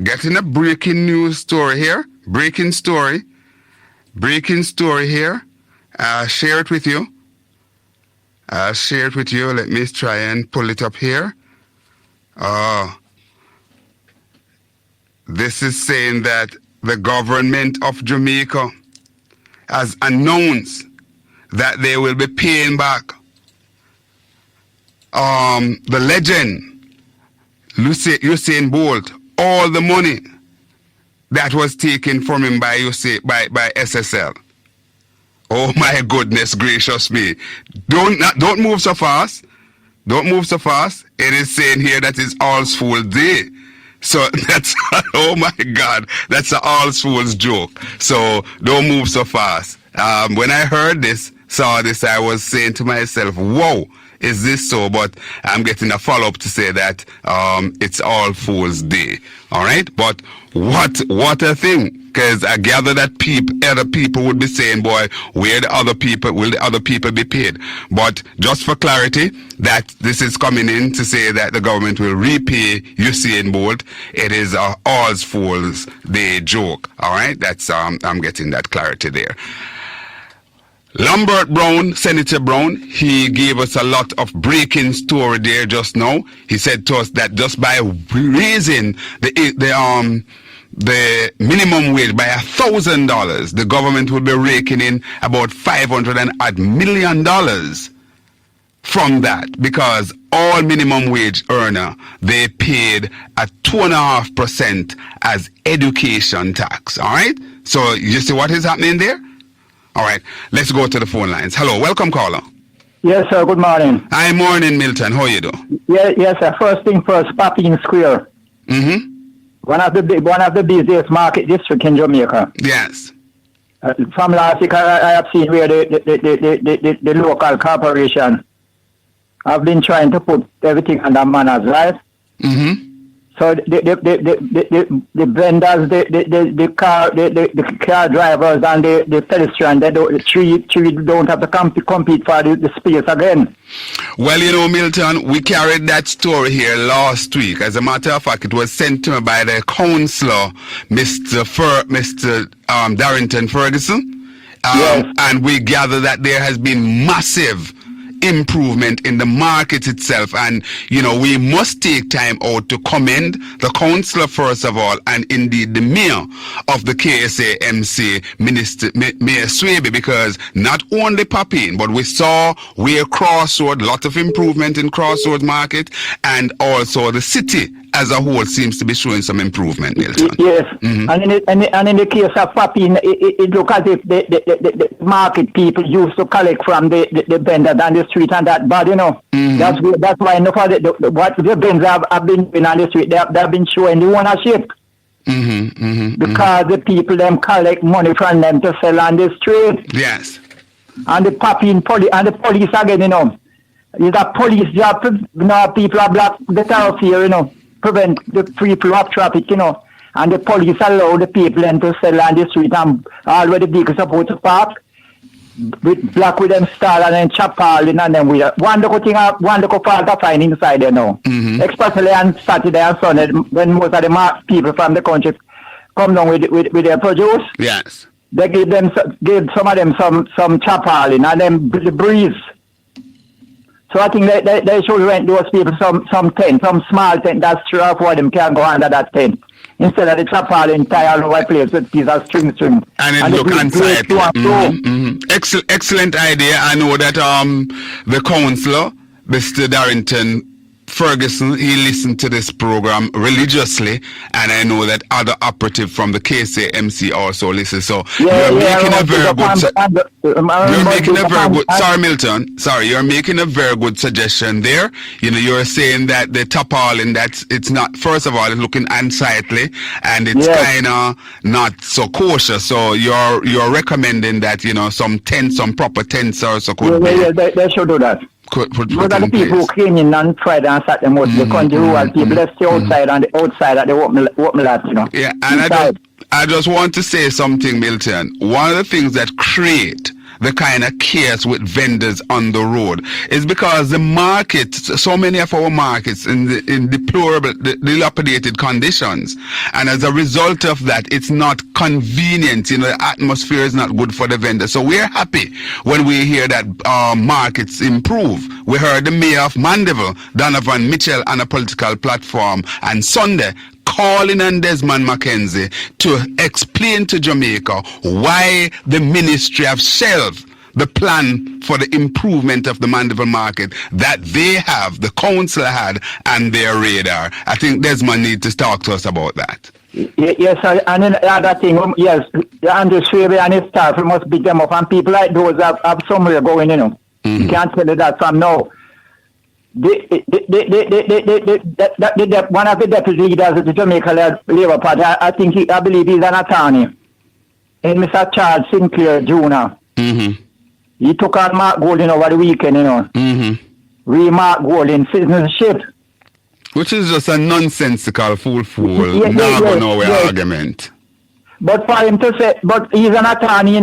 getting a breaking news story here. Breaking story here. I'll share it with you. Let me try and pull it up here. This is saying that the government of Jamaica has announced that they will be paying back the legend Usain Bolt all the money that was taken from him by SSL. Oh my goodness gracious me. Don't move so fast. Don't move so fast. It is saying here that it's All Fools Day. So that's, oh my God, that's an All Fools joke. So don't move so fast. When I saw this, I was saying to myself, whoa, is this so? But I'm getting a follow-up to say that it's All Fools Day. All right? But what a thing. Because I gather that other people would be saying, boy, will the other people be paid? But just for clarity, that this is coming in to say that the government will repay Usain Bolt. It is a All Fools Day joke. All right? That's I'm getting that clarity there. Lambert Brown, Senator Brown, he gave us a lot of breaking story there just now. He said to us that just by raising the minimum wage by $1,000, the government will be raking in about $500 million from that, because all minimum wage earner, they paid a 2.5% as education tax. All right, so you see what is happening there. All right, let's go to the phone lines. Hello, welcome caller. Yes, sir. Good morning. Hi, morning, Milton. How you do? Yes, sir. First thing first, Papine Square. Mm-hmm. One of the busiest market districts in Jamaica. Yes. From last week, I have seen where the local corporation have been trying to put everything under manners, right? Mm-hmm. So the vendors, the car drivers, and the pedestrians, the don't have to compete for the space again. Well, you know, Milton, we carried that story here last week. As a matter of fact, it was sent to me by the councillor, Mr. Darrington Ferguson. Yes. And we gather that there has been massive improvement in the market itself, and you know, we must take time out to commend the councillor first of all, and indeed the mayor of the KSAMC, Mayor Swaby, because not only Papine, but we saw where Crossroad, lot of improvement in Crossroad market, and also the city as a whole seems to be showing some improvement, Milton. Yes, and in the case of Papine, it looks as if the market people used to collect from the vendors on the street and that, but you know, that's why enough of what the vendors have been doing on the street, they have been showing the ownership. Because the people them collect money from them to sell on the street. Yes. And the Papine police again, you know, it's a police job. People are block the thoroughfare, you know, prevent the free flow of traffic, you know, and the police allow the people then to sell on the street, and all where the vehicles supposed to park, block with them stall and then chop all in, and then we one local fault to find inside there now. Especially on Saturday and Sunday when most of the people from the country come down with their produce. Yes. They give some of them some chop all in, and then the breeze. So I think they should rent those people some tent, some small tent that's 3 or 4 of them can go under that tent. Instead of the chapel entire white place with piece of string. And it look inside. Excellent idea. I know that the councillor, Mr. Darrington Ferguson, he listened to this program religiously, and I know that other operative from the KSAMC also listen. So you're making a very good. Sorry, Milton. Sorry, you're making a very good suggestion there. You know, you're saying that the tarpaulin, it's not. First of all, it's looking unsightly, and it's kind of not so kosher. So you're recommending that, you know, some proper tents also could be. They should do that. Most of the people who came in on Friday and Saturday, most of the country rural people, they stay outside and the outside at the open lot, you know. Yeah, and I just want to say something, Milton. One of the things that create the kind of chaos with vendors on the road is because the markets, so many of our markets in deplorable, dilapidated conditions, and as a result of that, it's not convenient. The atmosphere is not good for the vendor. So we're happy when we hear that markets improve. We heard the mayor of Mandeville, Donovan Mitchell, on a political platform on Sunday calling on Desmond McKenzie to explain to Jamaica why the ministry have shelved the plan for the improvement of the Mandeville market that they have, the council had, on their radar. I think Desmond needs to talk to us about that. Yes, and then the other thing, yes, Andrew Schwabe and his staff, we must beat them up, and people like those have somewhere going, You can't tell you that from now. One of the deputy leaders of the Jamaica Labour Party, I believe he's an attorney, and Mr. Charles Sinclair Jr. He took on Mark Golding over the weekend, Mark Golding citizenship. Which is just a nonsensical nowhere argument. But for him to say, but he's an attorney,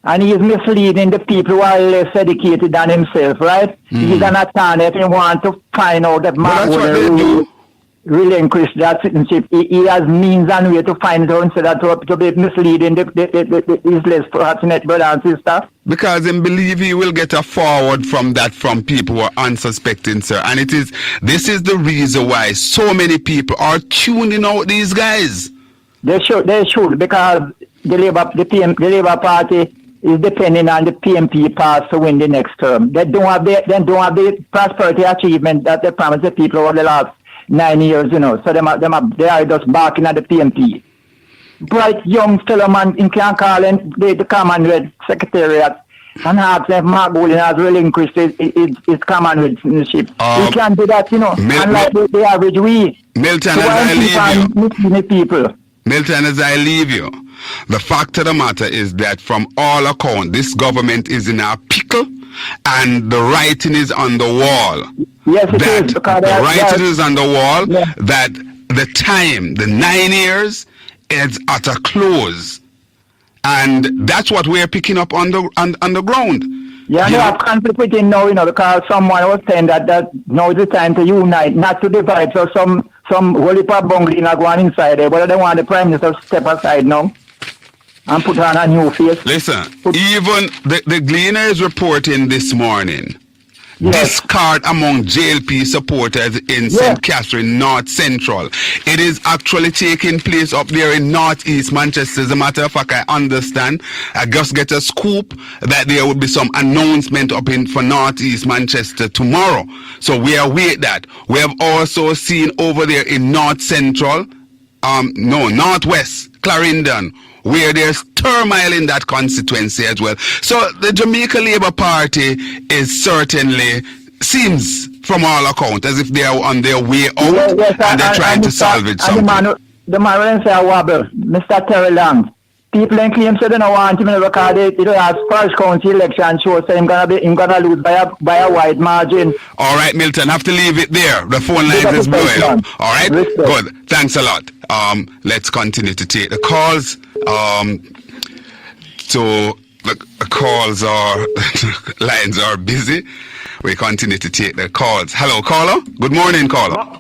and he is misleading the people who are less educated than himself, right? He's an attorney. If you want to find out that Mark Golding relinquish that citizenship, he has means and way to find it out instead of to be misleading his less fortunate brother and sister. Because he believe he will get a forward from that from people who are unsuspecting, sir. And this is the reason why so many people are tuning out these guys. They should, because the Labour Party is depending on the PNP pass to win the next term. They don't have the prosperity achievement that they promised the people over the last 9 years, So they are just barking at the PNP. Bright young fellow man in can call in the Commonwealth Secretariat and ask if Mark Golding has relinquished his Commonwealth citizenship. He can do that, unlike the average we. Milton, as I leave you, the fact of the matter is that from all accounts, this government is in a pickle and the writing is on the wall. Yes, it is. The writing is on the wall that the time, the 9 years, is at a close. And that's what we're picking up on the ground. Yeah, no, I've conflict with him now, because someone was saying that now is the time to unite, not to divide. So some holy bungling are going inside there, but I don't want the Prime Minister to step aside now and put on a new face. Listen, even the Gleaner is reporting this morning, discard among JLP supporters in St. Catherine North Central. It is actually taking place up there in Northeast Manchester. As a matter of fact, I understand. I just get a scoop that there will be some announcement up for Northeast Manchester tomorrow. So we await that. We have also seen over there in North Central, Northwest, Clarendon, where there's turmoil in that constituency as well. So the Jamaica Labour Party seems from all accounts as if they are on their way out and they're trying to salvage something. The man will say a wobble, Mr. Terry Lang. People in claim say they don't want him because they have first county election show, so he's gonna lose by a wide margin. All right, Milton, have to leave it there. The phone line is blowing up. All right, good. Thanks a lot. Let's continue to take the calls. So the calls lines are busy. We continue to take the calls. Hello, caller. Good morning, caller.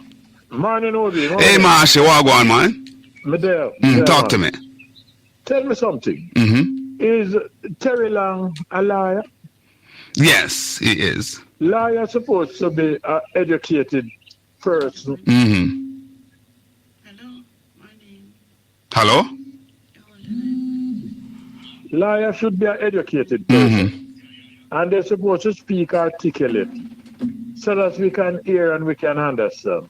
Morning, Obi. Hey, Marsha, what going on, man? Talk to me. Tell me something. Is Terry Lang a liar? Yes, he is. Liar supposed to be an educated person. Hello? Liar should be an educated person. And they're supposed to speak articulate so that we can hear and we can understand.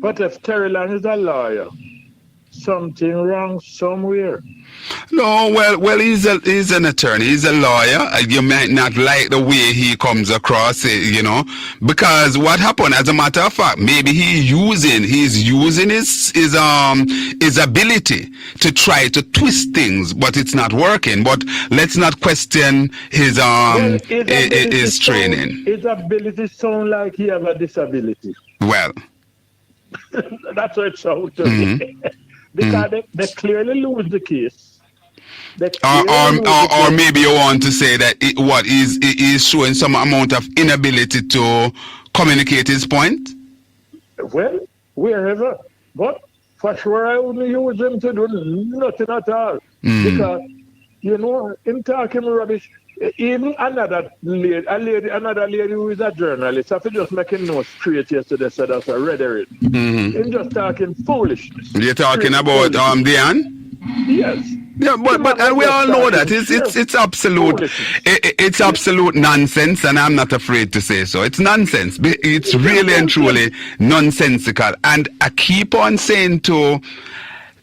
But if Terry Lang is a liar, something wrong somewhere. No, well, he's an attorney, he's a lawyer. You might not like the way he comes across, because what happened, as a matter of fact, maybe he's using his ability to try to twist things, but it's not working. But let's not question his training. His ability sound like he have a disability. Well, that's what it sounds to me. Because they clearly lose the case. Or maybe you want to say that he is showing some amount of inability to communicate his point? Well, wherever. But for sure I wouldn't use him to do nothing at all. Because, him talking rubbish. Even another lady who is a journalist, after just making no straight yesterday, said that's a rhetoric. Him just talking foolishness. You're talking about Diane? Yes. Yeah, but and we all know that it's absolute nonsense, and I'm not afraid to say so. It's nonsense. It's really and truly nonsensical. And I keep on saying to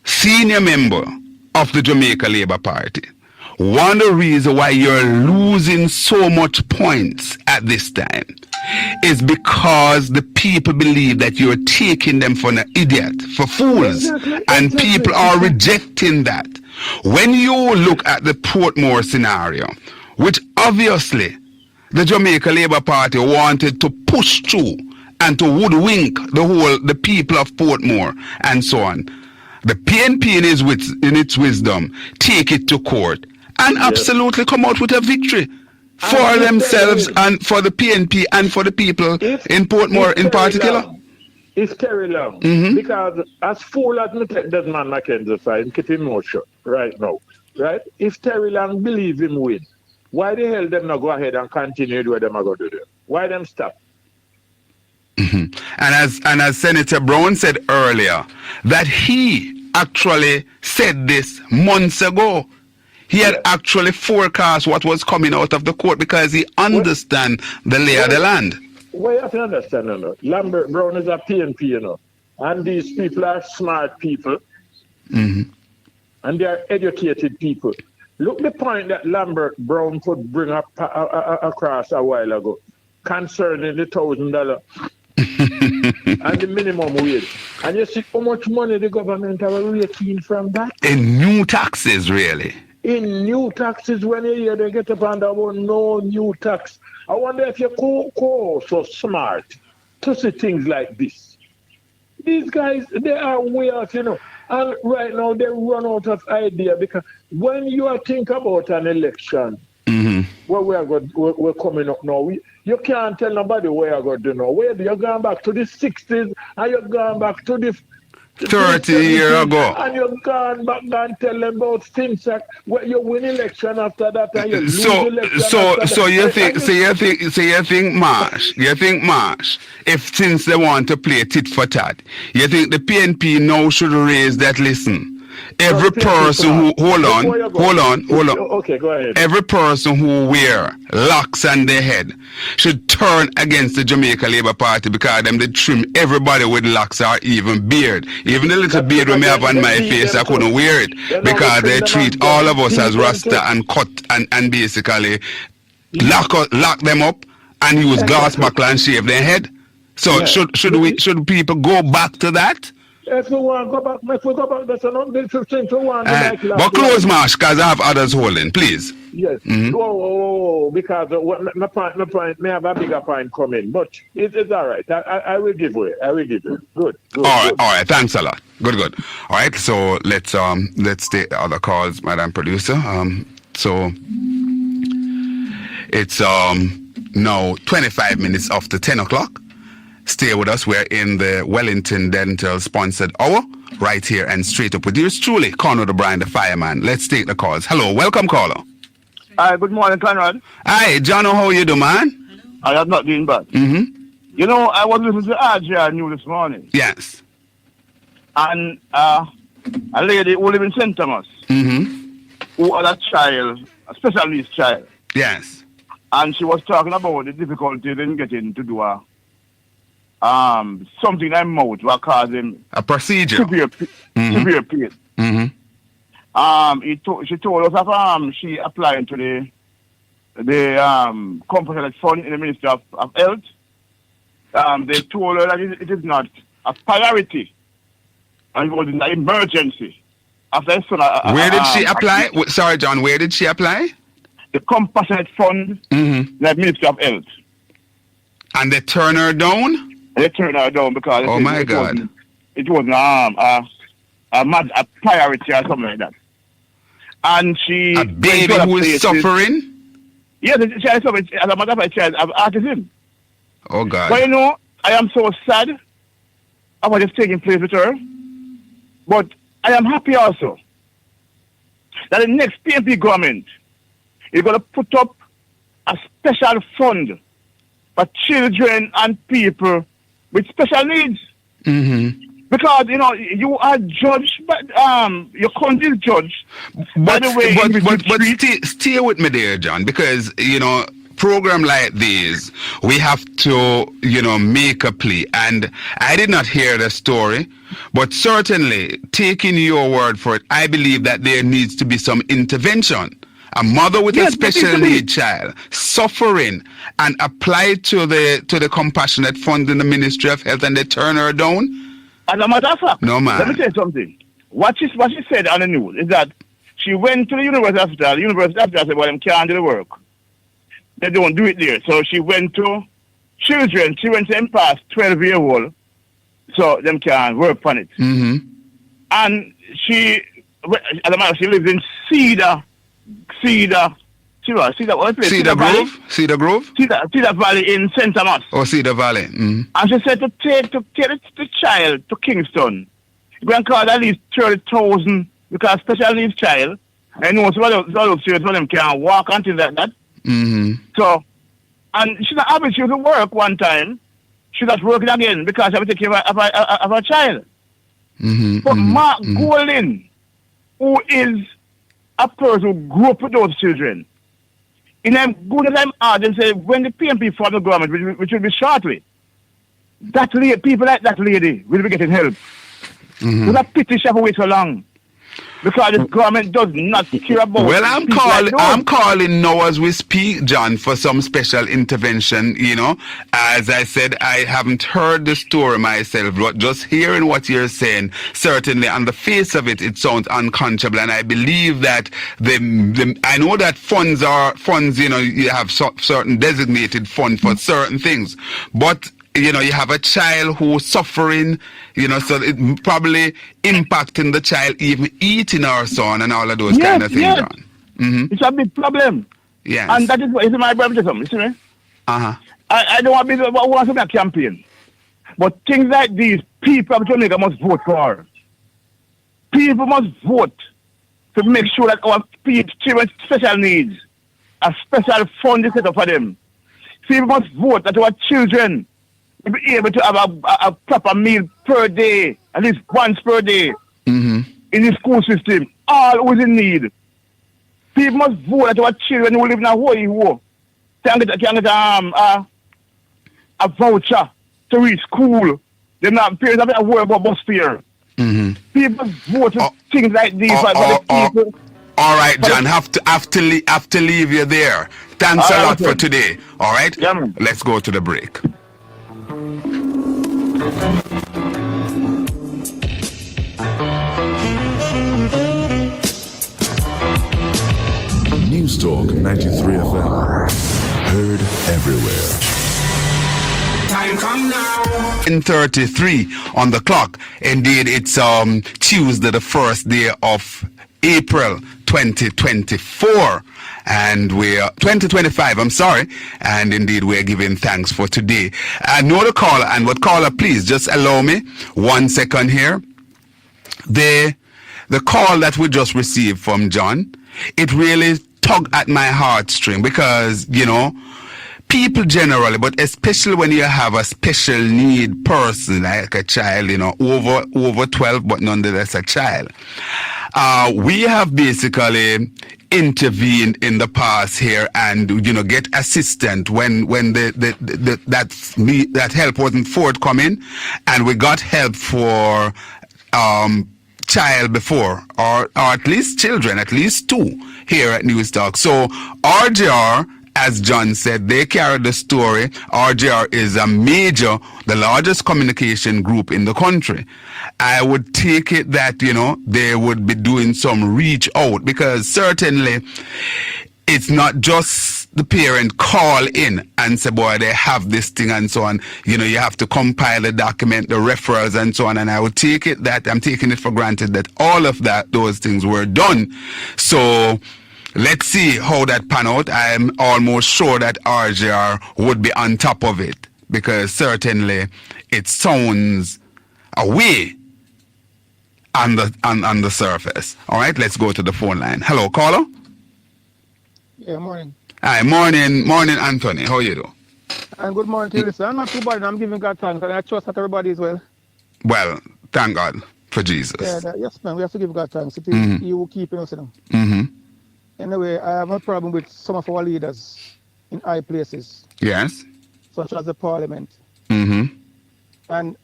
senior member of the Jamaica Labour Party, one of the reasons why you're losing so much points at this time is because the people believe that you're taking them for an idiot, for fools, and people are rejecting that. When you look at the Portmore scenario, which obviously the Jamaica Labour Party wanted to push through and to woodwink the people of Portmore and so on, the PNP in its wisdom take it to court and absolutely come out with a victory for themselves and for the PNP and for the people in Portmore in particular. It's Terry Long. Because as fool as that man Mackenzie side, keep him more shut right now. Right? If Terry Long believe him win, why the hell them not go ahead and continue what them are going to do? Why them stop? And as Senator Brown said earlier, that he actually said this months ago. He had actually forecast what was coming out of the court because he understands the lay of the land. Well, you have to understand, Lambert Brown is a PNP, and these people are smart people, and they are educated people. Look the point that Lambert Brown could bring up across a while ago concerning the $1,000 and the minimum wage. And you see how much money the government are raking from that? In new taxes, really. In new taxes, when you hear they get up and about no new tax. I wonder if you're so smart to see things like this. These guys, they are way off, and right now they run out of idea because when you are think about an election, where we're coming up now, you can't tell nobody where you're going to do now. You're going back to the 60s and you're going back to the 30 years ago. And you've gone back and tell them about things like where you win election after that and you lose election so you think Marsh, if since they want to play tit-for-tat, you think the PNP now should raise that, listen, every person who hold on. Okay, go ahead. Every person who wear locks on their head should turn against the Jamaica Labour Party because them they trim everybody with locks or even beard. Even the little beard we may have on my face, I couldn't wear it because they treat all of us as Rasta and cut and basically lock them up and use glass buckle and shave their head. So should people go back to that? If we want to go back, that's another 15 to 1. But close, Marsh, because I have others holding, please. Yes. Because my point, may have a bigger point coming, but it's all right. I will give way. Good. All right. Thanks a lot. Good. All right. So let's take the other calls, Madam Producer. So it's now 25 minutes after 10 o'clock. Stay with us. We're in the Wellington Dental sponsored hour right here and straight up with yours truly, Conrad O'Brien, the fireman. Let's take the calls. Hello, welcome caller. Hi, good morning, Conrad. Hi, John, how you doing, man? I am not doing bad. I was listening to RJ News this morning. Yes. And a lady who lives in St. Thomas, who had a child, a special needs child. Yes. And she was talking about the difficulties in getting to do something in mouth will cause him a procedure. Severe pain. She told us of she applying to the competence fund in the Ministry of Health. They told her that it is not a priority and it was an emergency. After where did she apply? Sorry, John. Where did she apply? The compassionate fund in the Ministry of Health. And they turn her down? They turned her down because it wasn't a priority or something like that. and she A went baby to other who is places. suffering? Yes, the child is suffering. As a matter of fact, the child have autism. Oh, God. But you know, I am so sad of what is taking place with her. But I am happy also that the next PNP government is going to put up a special fund for children and people with special needs. Mm-hmm. Because, you know, you are judged, but your country is judged by But, the way in which you treat. stay with me there, John, because, you know, program like these, we have to, you know, make a plea. And I did not hear the story, but certainly, taking your word for it, I believe that there needs to be some intervention. A mother with a special need child suffering and apply to the compassionate fund in the Ministry of Health, and they turn her down. As a matter of fact, No, man. let me tell you something. What she said on the news is that she went to the university hospital. The university hospital said, well, them can't do the work. They don't do it there. So she went to children. She went to them past 12-year-old, so them can't work on it. Mm-hmm. And she, as a matter of fact, she lives in Cedar Grove? Cedar Grove? Cedar Valley in St. Thomas. Or Cedar Valley? Mm-hmm. And she said to take the child to Kingston. You can call at least 30,000 because special needs child. I know some of those children, some of them can't walk until that. Mm-hmm. So, and she's not happy. She was at work one time. She's not working again because she was taking care of her child. Mm-hmm. But Mark Golden, who is a person who grew up with those children, in them good time hard and say when the PNP form the government, which will be shortly, that lady, people like that lady will be getting help. Mm-hmm. It's a pity she have to wait so long. Because the government does not care about. Well, I'm calling now as we speak, John, for some special intervention. You know, as I said, I haven't heard the story myself, but just hearing what you're saying, certainly on the face of it, it sounds unconscionable. And I believe that I know that funds. You know, you have certain designated fund for certain things, but you know, you have a child who's suffering, you know, so it probably impacting the child even eating our son and all of those kind of things, John. Mm-hmm. It's a big problem. Yes. And that is what is my brother something, you see me? Uh-huh. I don't want to be a campaign. But things like these, people of Jamaica must vote for. People must vote to make sure that our children with special needs, a special fund is set up for them. People must vote that our children will be able to have a proper meal per day, at least once per day, Mm-hmm. in the school system. All who is in need. People must vote that our children who live in a hole can get a voucher to reach school. They're not parents have to worry about bus fare. Mm-hmm. People vote for things like these for the people. All right, John, have to leave you there. Thanks a lot for today. All right? Yeah, man. Let's go to the break. News Talk 93 FM. Heard everywhere. Time come now. 10:33 on the clock. Indeed, it's Tuesday, the first day of April 2024. And we're 2025, I'm sorry. And indeed, we're giving thanks for today. I know the caller, and what caller, please just allow me 1 second here. The call that we just received from John, it really tugged at my heartstring because, you know, people generally, but especially when you have a special need person like a child, you know, over 12, but nonetheless a child. We have basically intervened in the past here and, you know, get assistance when that help wasn't forthcoming, and we got help for child before, or at least children, at least 2 here at News Talk. So RJR, as John said, they carry the story. RJR is the largest communication group in the country. I would take it that, you know, they would be doing some reach out, because certainly it's not just the parent call in and say, boy, they have this thing and so on. You know, you have to compile the document, the referrals and so on. And I would take it that I'm taking it for granted that all of those things were done. So let's see how that pan out. I'm almost sure that RJR would be on top of it, because certainly it sounds away on the surface. All right, let's go to the phone line. Hello, caller. Yeah, morning. Hi, morning, Anthony. How you do? And good morning to you, sir. I'm not too bad. I'm giving God thanks, and I trust that everybody is well. Well, thank God for Jesus. Yeah, yes, man. We have to give God thanks. It is He who keeping us, you know. Mm-hmm. Anyway, I have a problem with some of our leaders in high places, Yes. such as the Parliament. Mm-hmm. And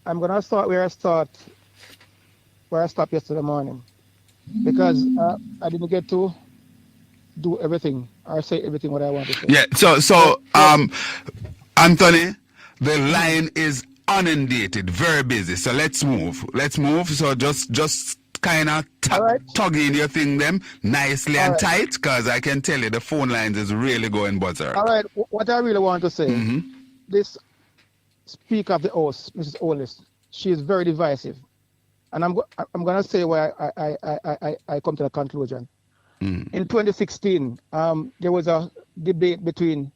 I'm gonna start where I stopped yesterday morning, because I didn't get to do everything or say everything what I wanted to say. Yeah. So Anthony, the line is inundated, very busy. So let's move. So just kind of tug in your thing them nicely and tight, because I can tell you the phone lines is really going buzzer. All right. What I really want to say, this Speaker of the House, Mrs. Olis, she is very divisive, and I'm gonna say why I come to the conclusion. In 2016, there was a debate between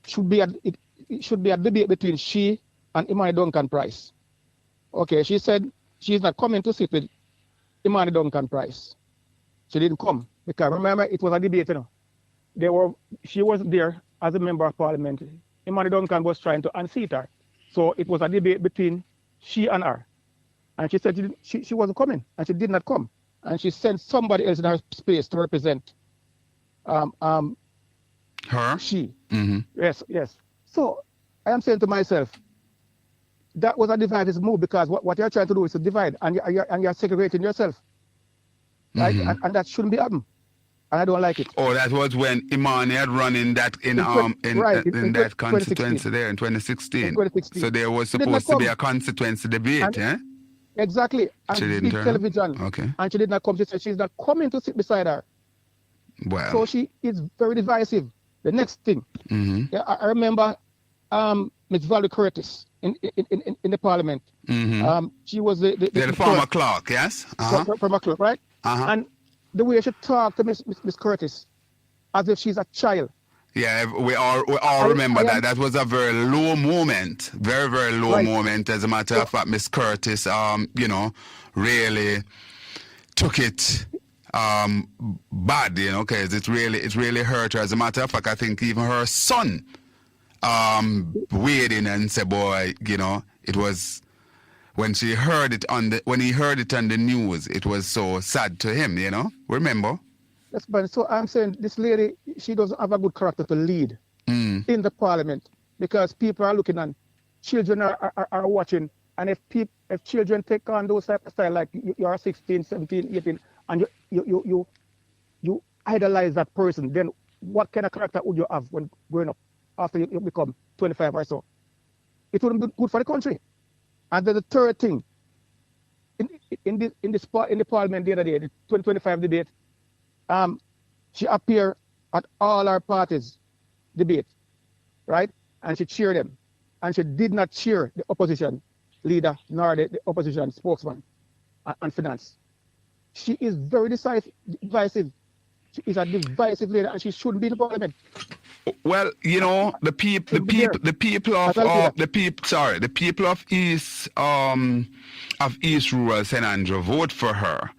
it should be a debate between she and Imani Duncan Price. Okay, she said she's not coming to sit with Imani Duncan Price. She didn't come because, remember, it was a debate. You know, she was there as a member of Parliament. Imani Duncan was trying to unseat her, so it was a debate between she and her. And she said she wasn't coming, and she did not come. And she sent somebody else in her space to represent her. She. Mm-hmm. Yes. So I am saying to myself, that was a divisive move, because what you're trying to do is to divide, and you're segregating yourself, right? And that shouldn't be happening, and I don't like it. Oh, that was when Imani had run in that that constituency there in 2016. So there was supposed to be a constituency debate, yeah? Exactly. And she didn't turn television. Okay. And she did not come. She said she's not coming to sit beside her. Well. So she is very divisive. The next thing, I remember Ms. Valerie Curtis in the Parliament. She was the former clerk, yes? Former clerk, right? And the way she talked to Miss Curtis, as if she's a child. Yeah, we all remember that. That was a very low moment, very, very low moment. As a matter of fact, Miss Curtis, really took it bad, because it really hurt her. As a matter of fact, I think even her son weighed in and said, boy, it was when he heard it on the news, it was so sad to him, Remember? Yes, but so I'm saying this lady, she doesn't have a good character to lead in the Parliament, because people are looking, and children are watching, and if children take on those type of style, like you're 16, 17, 18, and you idolize that person, then what kind of character would you have when growing up after you become 25 or so? It wouldn't be good for the country. And then the third thing, in the Parliament the other day, the 2025 debate, she appeared at all our parties' debate, right? And she cheered them. And she did not cheer the opposition leader nor the opposition spokesman and finance. She is very divisive. She is a divisive leader, and she shouldn't be in the Parliament. Well, the people of East Rural St. Andrew vote for her,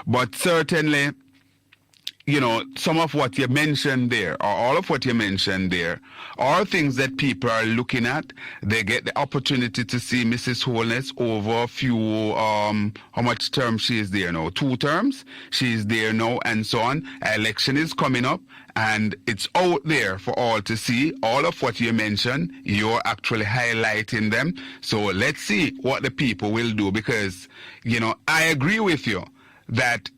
but certainly, some of what you mentioned there, or all of what you mentioned there, are things that people are looking at. They get the opportunity to see Mrs. Holness over a few, how much terms she is there now? 2 terms? She's there now, and so on. Election is coming up, and it's out there for all to see. All of what you mentioned, you're actually highlighting them. So let's see what the people will do, because, I agree with you that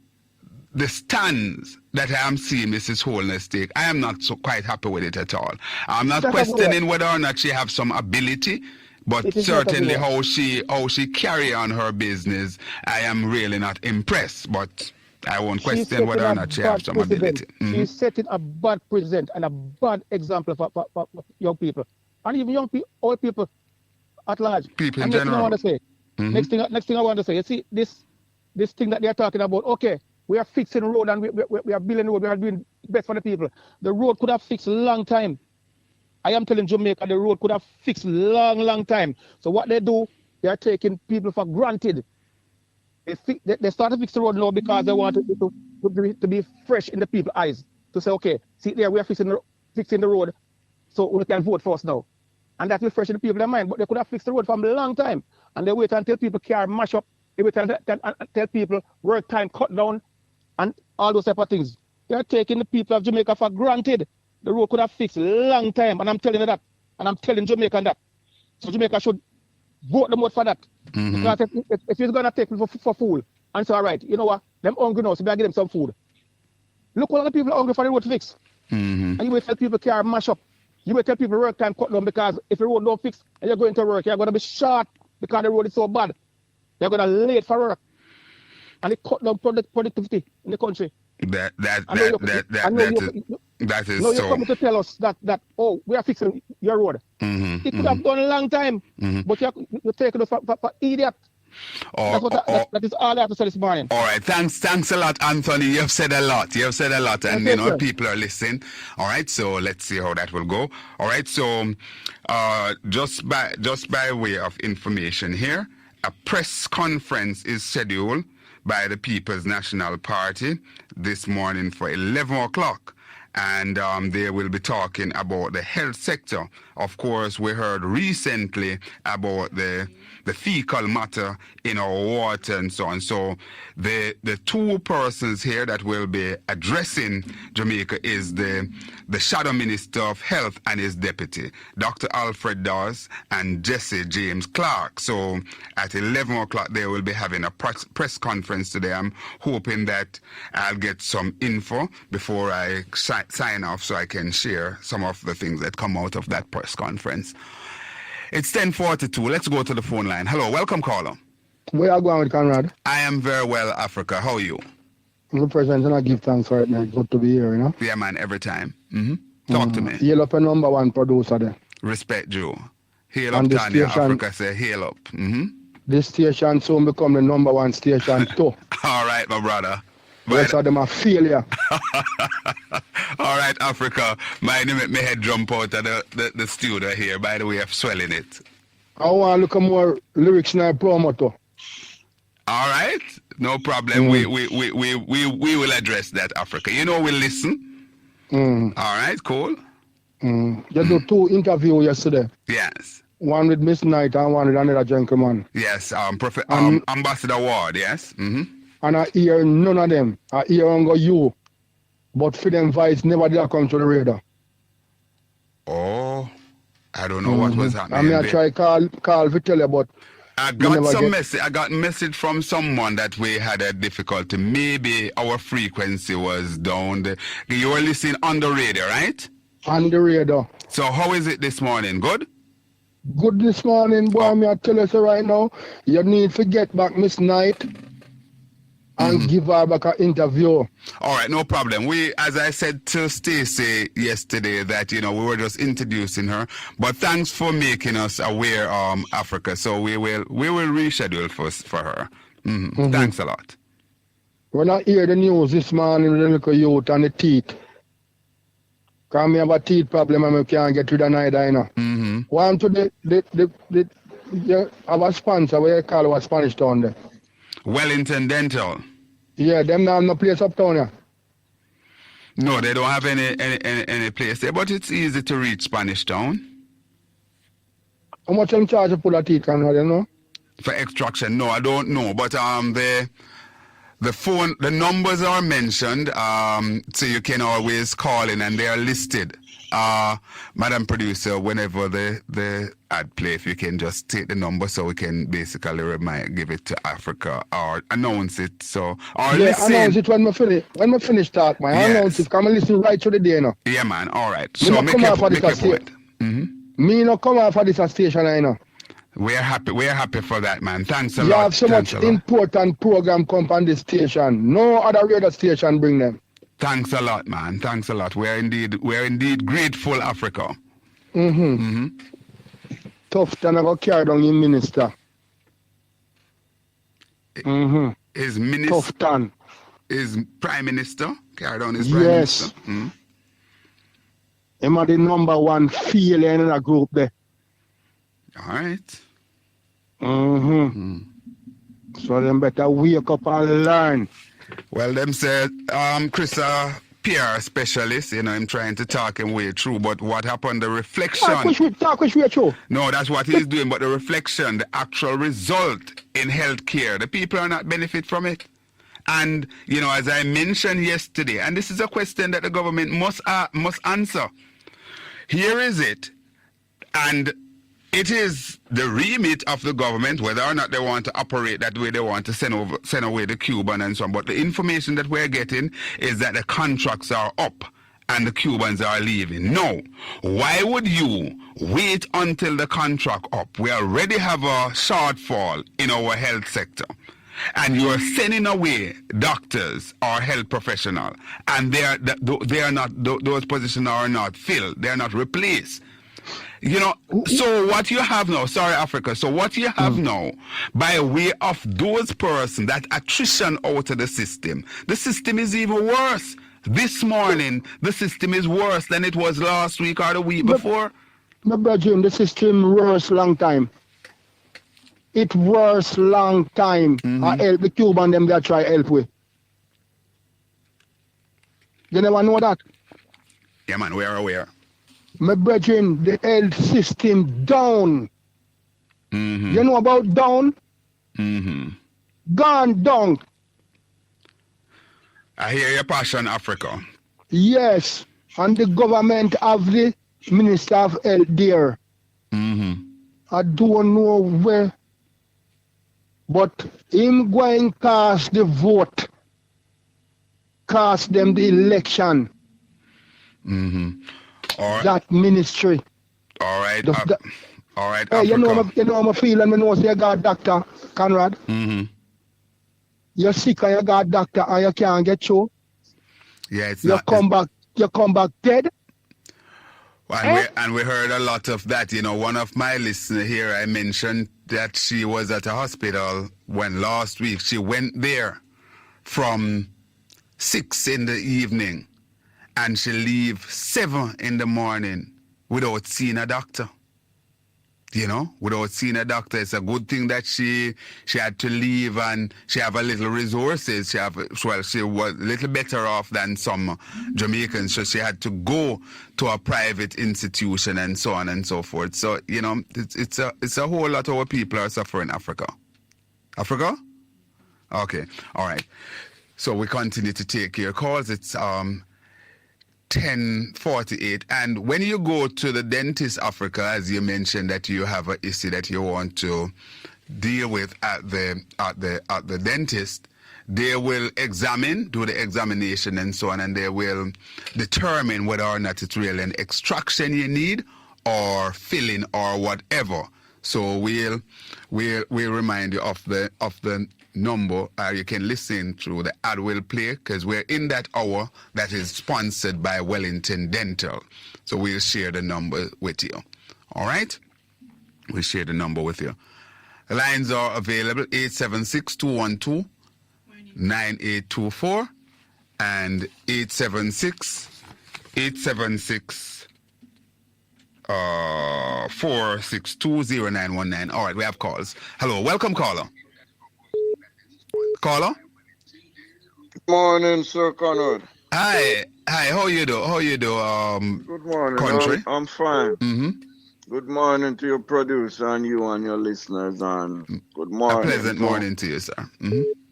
the stands that I am seeing Mrs. Holness take, I am not so quite happy with it at all. I'm not questioning whether or not she have some ability, but certainly how she carry on her business, I am really not impressed. But I won't She's question setting whether or a not she has bad some precedent. ability. Mhm. She's setting a bad precedent and a bad example for young people. And even young people, old people at large. People in And next thing I general. want to say, Mhm. next thing I want to say, you see, this thing that they're talking about, okay, we are fixing road and we are building road, we are doing best for the people. The road could have fixed a long time. I am telling Jamaica the road could have fixed long time. So what they do, they are taking people for granted. They start to fix the road now because they want to be fresh in the people's eyes. To say, okay, see there, we are fixing the road, so we can vote for us now. And that will freshen the people's mind. But they could have fixed the road from a long time. And they wait until people car mash up. They wait until tell people work time cut down and all those type of things. They are taking the people of Jamaica for granted. The road could have fixed a long time. And I'm telling you that. And I'm telling Jamaica that. So Jamaica should vote them out for that. Because if it's going to take people for food, and say, all right, you know what? Them hungry now, so we give them some food. Look what the people are hungry for the road fix. And you will tell people car mash up. You will tell people work time cut down because if the road don't fix and you're going to work, you're going to be short because the road is so bad. You're going to late for work. And it cut down productivity in the country. That is no, so. you're coming to tell us that we are fixing your road. It could have done a long time, but you're taking us for idiot. That is all I have to say this morning. All right, thanks a lot, Anthony. You've said a lot, and you know people are listening. All right, so let's see how that will go. All right, so just by way of information here, a press conference is scheduled by the People's National Party this morning for 11 o'clock. And they will be talking about the health sector. Of course, we heard recently about the fecal matter in our water and so on. So the two persons here that will be addressing Jamaica is the Shadow Minister of Health and his deputy, Dr. Alfred Dawes and Jesse James Clark. So at 11 o'clock, they will be having a press conference today. I'm hoping that I'll get some info before I sign off so I can share some of the things that come out of that press conference. It's 10:42. Let's go to the phone line. Hello, welcome, caller. Where are you going with Conrad? I am very well, Africa. How are you? I'm the president and I give thanks for it, man. Good to be here, you know? Yeah, man, every time. Talk to me. Hail up a number one producer there. Respect, Joe. Hail up, Tanya. Africa say hail up. This station soon become the number one station too. All right, my brother. Rest of them are failure. All right, Africa. My name my head jump out of the studio here by the way of swelling it. I want to look at more lyrics in our promo too. All right, no problem. We will address that, Africa. You know, we'll listen. All right, cool. You do 2 interviews yesterday. Yes. One with Miss Knight and one with another gentleman. Yes, Ambassador Ward, yes. And I hear none of them. I hear only you. But for them voice never did come to the radar. Oh, I don't know what was happening. I mean, I try call to tell you, but I got some message. I got message from someone that we had a difficulty. Maybe our frequency was down. You were listening on the radio, right? On the radar. So how is it this morning? Good? Good this morning, boy. Me I tell you so right now, you need to get back Miss Knight and give her back an interview. All right, no problem. We, as I said to Stacey yesterday, that we were just introducing her. But thanks for making us aware, Africa. So we will reschedule for her. Thanks a lot. When I hear the news this morning, the little youth and the teeth. Because I have a teeth problem and I can't get rid of neither, you know. One to have a sponsor where you call a Spanish town there. Wellington Dental. Yeah, them now have no place uptown here. No, they don't have any place there, but it's easy to reach Spanish Town. How much them charge to pull a teeth, Conrad, you know? For extraction? No, I don't know. But the numbers are mentioned, so you can always call in and they are listed. Madam Producer, whenever the ad play, if you can just take the number so we can basically give it to Africa or announce it. Announce it when we finish talk, man. Yes. Announce it, come and listen right to the day now. Yeah, man, all right. So make your point. Me no come out for this station, you know. We're happy for that, man. Thanks a You lot. have so Thanks much a lot. important program come on this station. No other radio station bring them. Thanks a lot, man. Thanks a lot. We're indeed grateful, Africa. Tough time I go carry down your minister. His minister. Tough time. His prime minister. Carried on his prime Yes. minister. Him are the number one failure in the group there. All right. So them better wake up and learn. Well, them said, Chris, PR specialist, I'm trying to talk him way through, but what happened, the reflection. Talk which way through. No, that's what he's doing, but the reflection, the actual result in healthcare, the people are not benefit from it. And, as I mentioned yesterday, and this is a question that the government must answer. Here is it, and it is the remit of the government, whether or not they want to operate that way, they want to send away the Cuban and so on. But the information that we're getting is that the contracts are up and the Cubans are leaving. No. Why would you wait until the contract up? We already have a shortfall in our health sector. And you are sending away doctors or health professionals, and those positions are not filled. They are not replaced. So what you have now, sorry Africa, so what you have now, by way of those persons, that attrition out of the system is even worse. This morning, the system is worse than it was last week or the week before. My brother, the system worse long time. It worse long time. I help the Cuban them that try help with. You never know that? Yeah man, we are aware. My brethren, the health system down. You know about down? Gone down. I hear your passion, Africa. Yes, and the government have the Minister of Health there. I don't know where, but him going cast the vote, cast them the election. That ministry. All right. All right. Hey, you know how I feel when I know you got doctor, Conrad. You're sick and you got doctor and you can't get through. Yeah, you come back dead. And we heard a lot of that. One of my listeners here, I mentioned that she was at a hospital when last week she went there from 6 in the evening and she leave 7 in the morning without seeing a doctor. Without seeing a doctor. It's a good thing that she had to leave and she have a little resources. She was a little better off than some Jamaicans, so she had to go to a private institution and so on and so forth. So, it's a whole lot of our people are suffering in Africa. Africa? Okay. All right. So we continue to take your calls. It's 10:48, and when you go to the dentist, Africa, as you mentioned that you have an issue that you want to deal with at the dentist, they will do the examination and so on, and they will determine whether or not it's really an extraction you need or filling or whatever. So we'll remind you of the number, you can listen through the ad will play, because we're in that hour that is sponsored by Wellington Dental. So we'll share the number with you. All right? We'll share the number with you. The lines are available, 876-212-9824 and 876-462-0919. All right, we have calls. Hello, welcome caller. Caller? Good morning, Sir Conrad. Hi, how you do? Good morning. Country? I'm fine. Good morning to your producer and you and your listeners, and good morning. A pleasant morning to you, sir.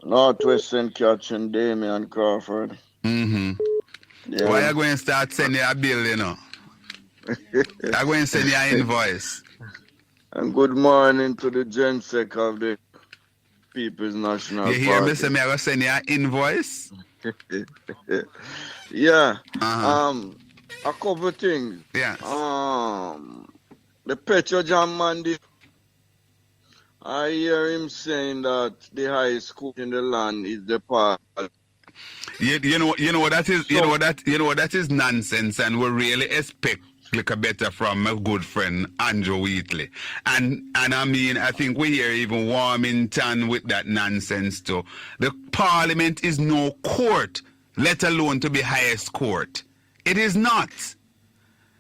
Northwestern Catch and Damian Crawford. Yeah. Why are you going to start sending a bill, I'm going to send you an invoice. And good morning to the Gensec of the People's National Party. You hear me say I'm going to send you an invoice? Yeah. A couple things. Yeah. The Petrojam man I hear him saying that the highest court in the land is the park. You know what that is. You know what that is nonsense, and we really expect like a better from my good friend Andrew Wheatley. And I mean, I think we hear even Warmington with that nonsense too. The Parliament is no court, let alone to be highest court. It is not.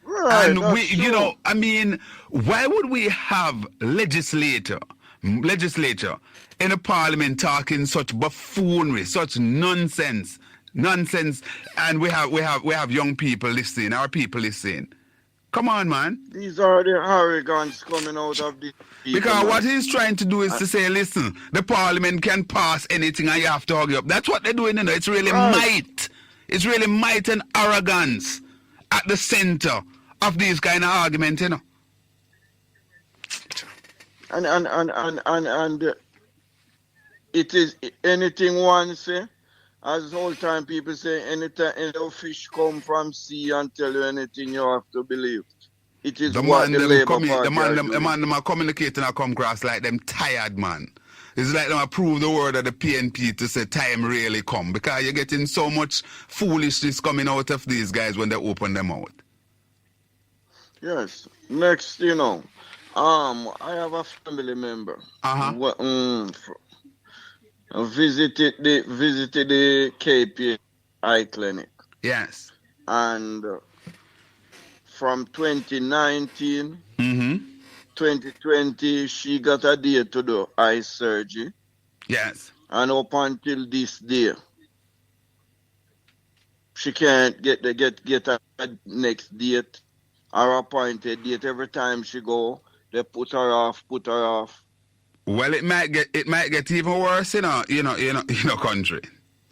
Right, And we, you know, I mean, why would we have legislature in the Parliament talking such buffoonery, such nonsense, and we have young people listening, our people listening. Come on, man. These are the arrogance coming out of the people. Because what he's trying to do is to say, listen, the Parliament can pass anything and you have to argue up. That's what they're doing, you know. It's really might. It's really might and arrogance at the center of these kind of arguments, you know. And it is anything one say, as the whole time people say, anytime any fish come from sea and tell you anything, you have to believe. It is the what man the Labour Party the man them are communicating and come across like them tired, man. It's like them approve the word of the PNP to say time really come, because you're getting so much foolishness coming out of these guys when they open them out. Yes. Next, you know, I have a family member. Visited the KP eye clinic. Yes. And from 2019, 2020, she got a day to do eye surgery. Yes. And up until this day, she can't get a next date or appointed date. Every time she go, they put her off. Well, it might get even worse in our country.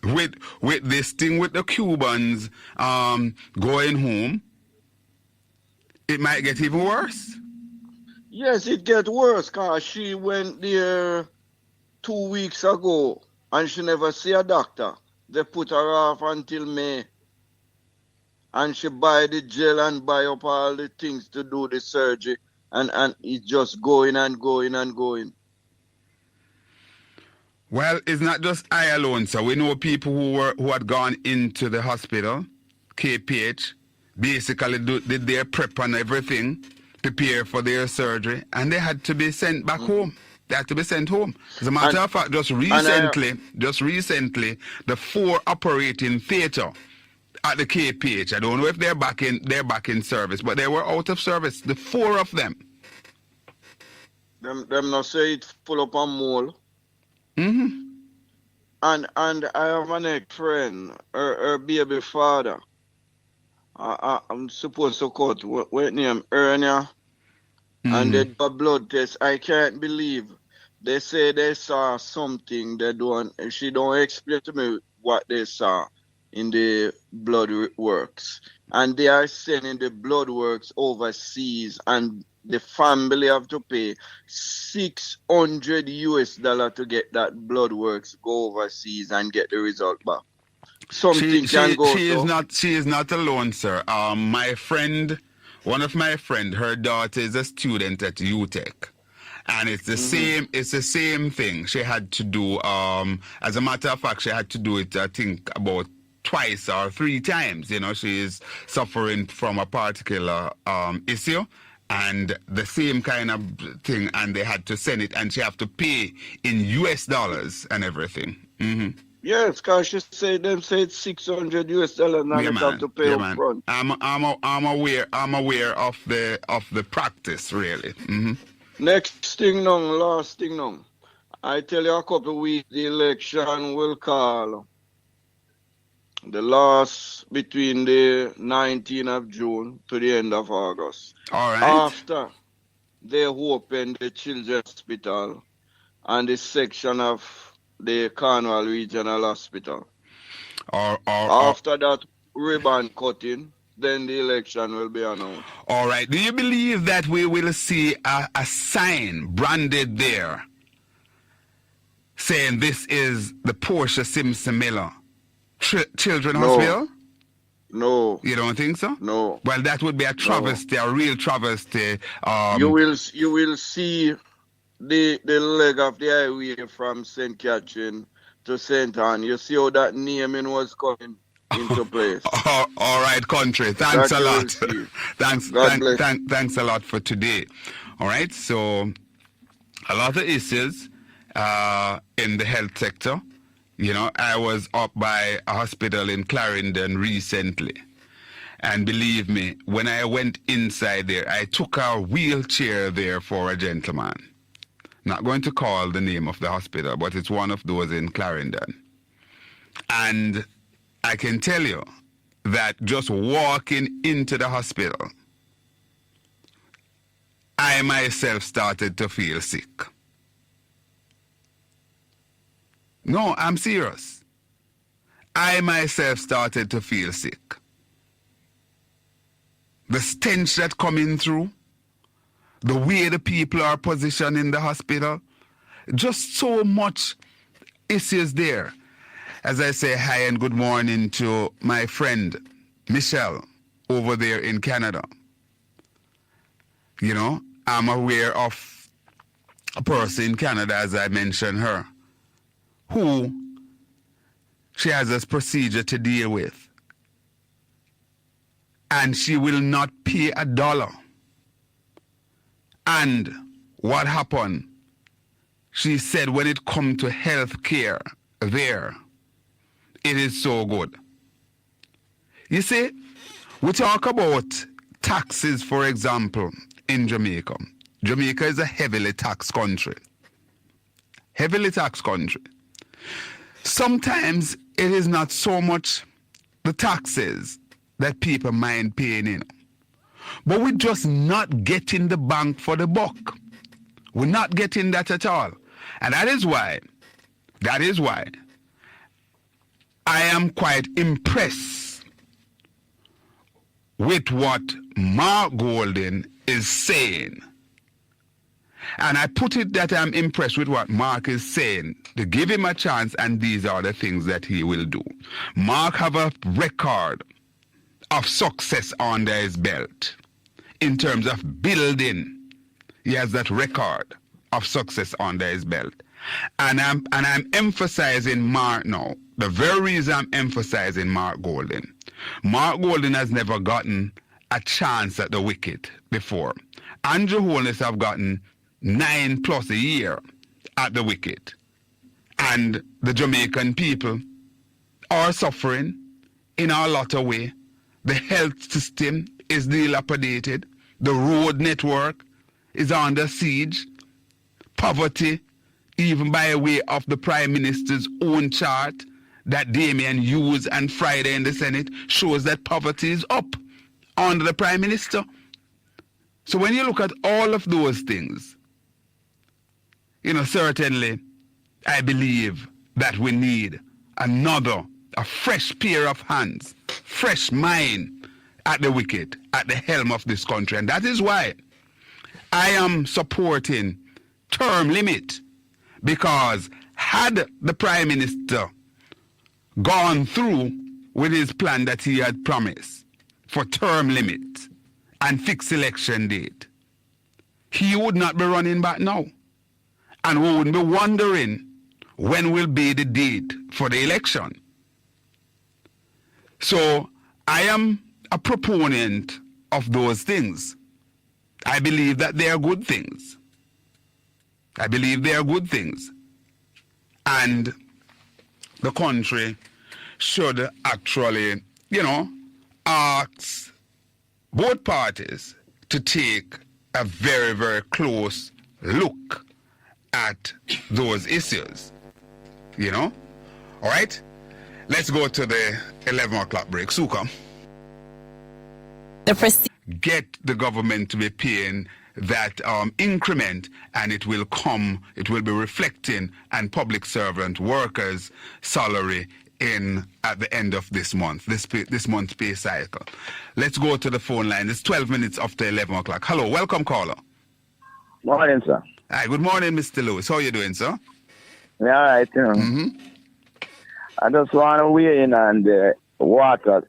With this thing with the Cubans going home, it might get even worse. Yes, it gets worse, because she went there 2 weeks ago and she never see a doctor. They put her off until May. And she buy the gel and buy up all the things to do the surgery. And it's just going and going and going. Well, it's not just I alone, so we know people who had gone into the hospital, KPH, basically did their prep and everything, prepare for their surgery, and they had to be sent back home. They had to be sent home. As a matter of fact, just recently, the 4 operating theater at the KPH, I don't know if they're back in service, but they were out of service. The 4 of them. Them not say it full up on mole. And I have an ex-friend, her baby father. I'm supposed to cut what name hernia, and they do a blood test. I can't believe they say they saw something they don't. She don't explain to me what they saw in the blood works, and they are sending the blood works overseas, and the family have to pay $600 to get that blood works go overseas and get the result back. Something can go. She is not alone, sir. My friend, one of my friend, her daughter is a student at UTech. And it's the same. It's the same thing. She had to do. As a matter of fact, she had to do it. I think about 2 or 3 times. You know, she is suffering from a particular issue, and the same kind of thing. And they had to send it, and she have to pay in US dollars and everything. Yes, because she said them said $600 and I have to pay up front. I'm aware of the practice, really. Next thing now, last thing now. I tell you, a couple of weeks the election will call. The last between the 19th of June to the end of August. All right. After they open the children's hospital and the section of the Conrad Regional Hospital. After that ribbon cutting, then the election will be announced. All right. Do you believe that we will see a sign branded there saying this is the Portia Simpson Miller Children's Hospital? No. You don't think so? No. Well, that would be a travesty, a real travesty. You will see the leg of the highway from St. Catherine to St. Anne. You see how that naming was coming into place. All right, country. Thanks That a you will lot. see. Thanks, bless. thanks a lot for today. All right, so a lot of issues in the health sector. You know, I was up by a hospital in Clarendon recently. And believe me, when I went inside there, I took a wheelchair there for a gentleman. Not going to call the name of the hospital, but it's one of those in Clarendon. And I can tell you that just walking into the hospital, I myself started to feel sick. No, I'm serious. I myself started to feel sick. The stench that coming through, the way the people are positioned in the hospital, just so much issues there. As I say hi and good morning to my friend Michelle over there in Canada. You know, I'm aware of a person in Canada, as I mentioned her, who she has a procedure to deal with. And she will not pay $1. And what happened? She said when it comes to health care there, it is so good. You see, we talk about taxes, for example, in Jamaica. Jamaica is a heavily taxed country. Heavily taxed country. Sometimes it is not so much the taxes that people mind paying in. But we're just not getting the bang for the buck. We're not getting that at all. And that is why I am quite impressed with what Mark Golden is saying. And I put it that I'm impressed with what Mark is saying, to give him a chance, and these are the things that he will do. Mark have a record of success under his belt in terms of building. He has that record of success under his belt. And I'm emphasizing Mark now. The very reason I'm emphasizing Mark Golden. Mark Golden has never gotten a chance at the wicket before. Andrew Holness have gotten 9+ a year at the wicket. And the Jamaican people are suffering in a lot of ways. The health system is dilapidated. The road network is under siege. Poverty, even by way of the Prime Minister's own chart that Damien used on Friday in the Senate, shows that poverty is up under the Prime Minister. So when you look at all of those things, you know, certainly I believe that we need a fresh pair of hands, fresh mind at the wicket, at the helm of this country. And that is why I am supporting term limit, because had the Prime Minister gone through with his plan that he had promised for term limit and fixed election date, he would not be running back now. And we wouldn't be wondering when will be the date for the election. So I am a proponent of those things. I believe that they are good things. I believe they are good things. And the country should actually, you know, ask both parties to take a very, very close look at those issues. You know? All right? Let's go to the 11 o'clock break. Suka. Get the government to be paying that increment, and it will be reflecting on public servant workers' salary at the end of this month, this month's pay cycle. Let's go to the phone line. It's 12 minutes after 11 o'clock. Hello, welcome caller. Morning, sir. Hi, good morning, Mr. Lewis. How are you doing, sir? Yeah, all right, you know. Mm-hmm. I just want to weigh in on the water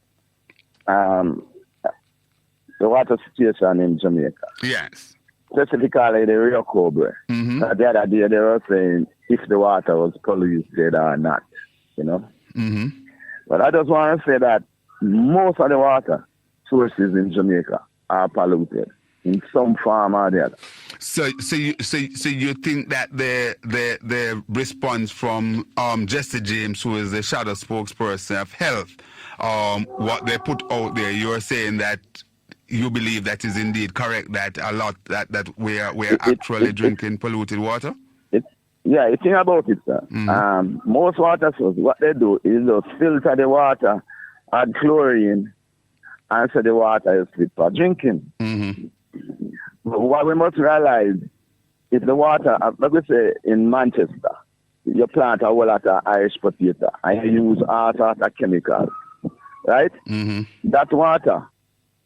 situation in Jamaica. Yes. specifically the Rio Cobra. Mm-hmm. The other day they were saying if the water was polluted or not, you know. Mm-hmm. But I just want to say that most of the water sources in Jamaica are polluted in some form or the other. So you think that the response from Jesse James, who is the shadow spokesperson of health, what they put out there, you're saying that you believe that is indeed correct, that a lot that we're actually drinking polluted water? Yeah, think about it, sir. Mm-hmm. Most water sources, what they do is just filter the water, add chlorine, and so the water is fit for drinking. Mm-hmm. But what we must realize is the water, like we say in Manchester, you plant a whole lot of Irish potato and you use all sorts of chemicals, right? Mm-hmm. That water,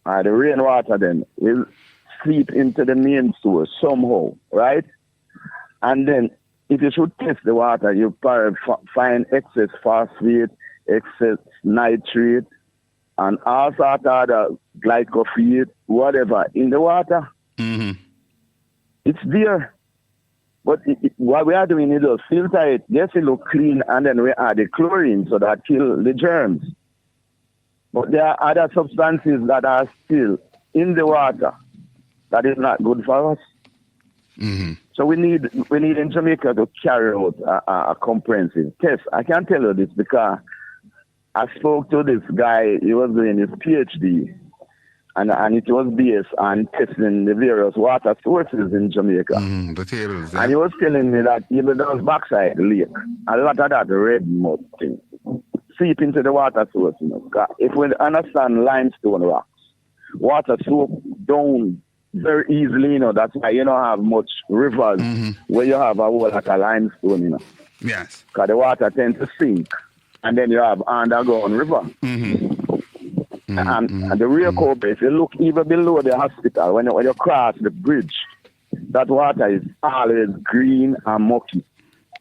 the rainwater then, will seep into the main source somehow, right? And then if you should test the water, you probably find excess phosphate, excess nitrate, and all sorts of other glyphosate, whatever, in the water. Mm-hmm. It's there. But what we are doing is to filter it, just to look clean, and then we add the chlorine so that kill the germs. But there are other substances that are still in the water that is not good for us. Mm-hmm. So we need in Jamaica to carry out a comprehensive test. I can tell you this because I spoke to this guy. He was doing his PhD, and it was based on testing the various water sources in Jamaica. The tables, yeah. And he was telling me that even those backside lake, a lot of that red mud thing seep into the water source. You know, if we understand limestone rocks, water soak down very easily. You know, that's why you don't have much rivers where you have a whole lot of limestone. You know, yes, because the water tends to sink, and then you have underground river. And the real Cobra, if you look even below the hospital, when you cross the bridge, that water is always green and mucky.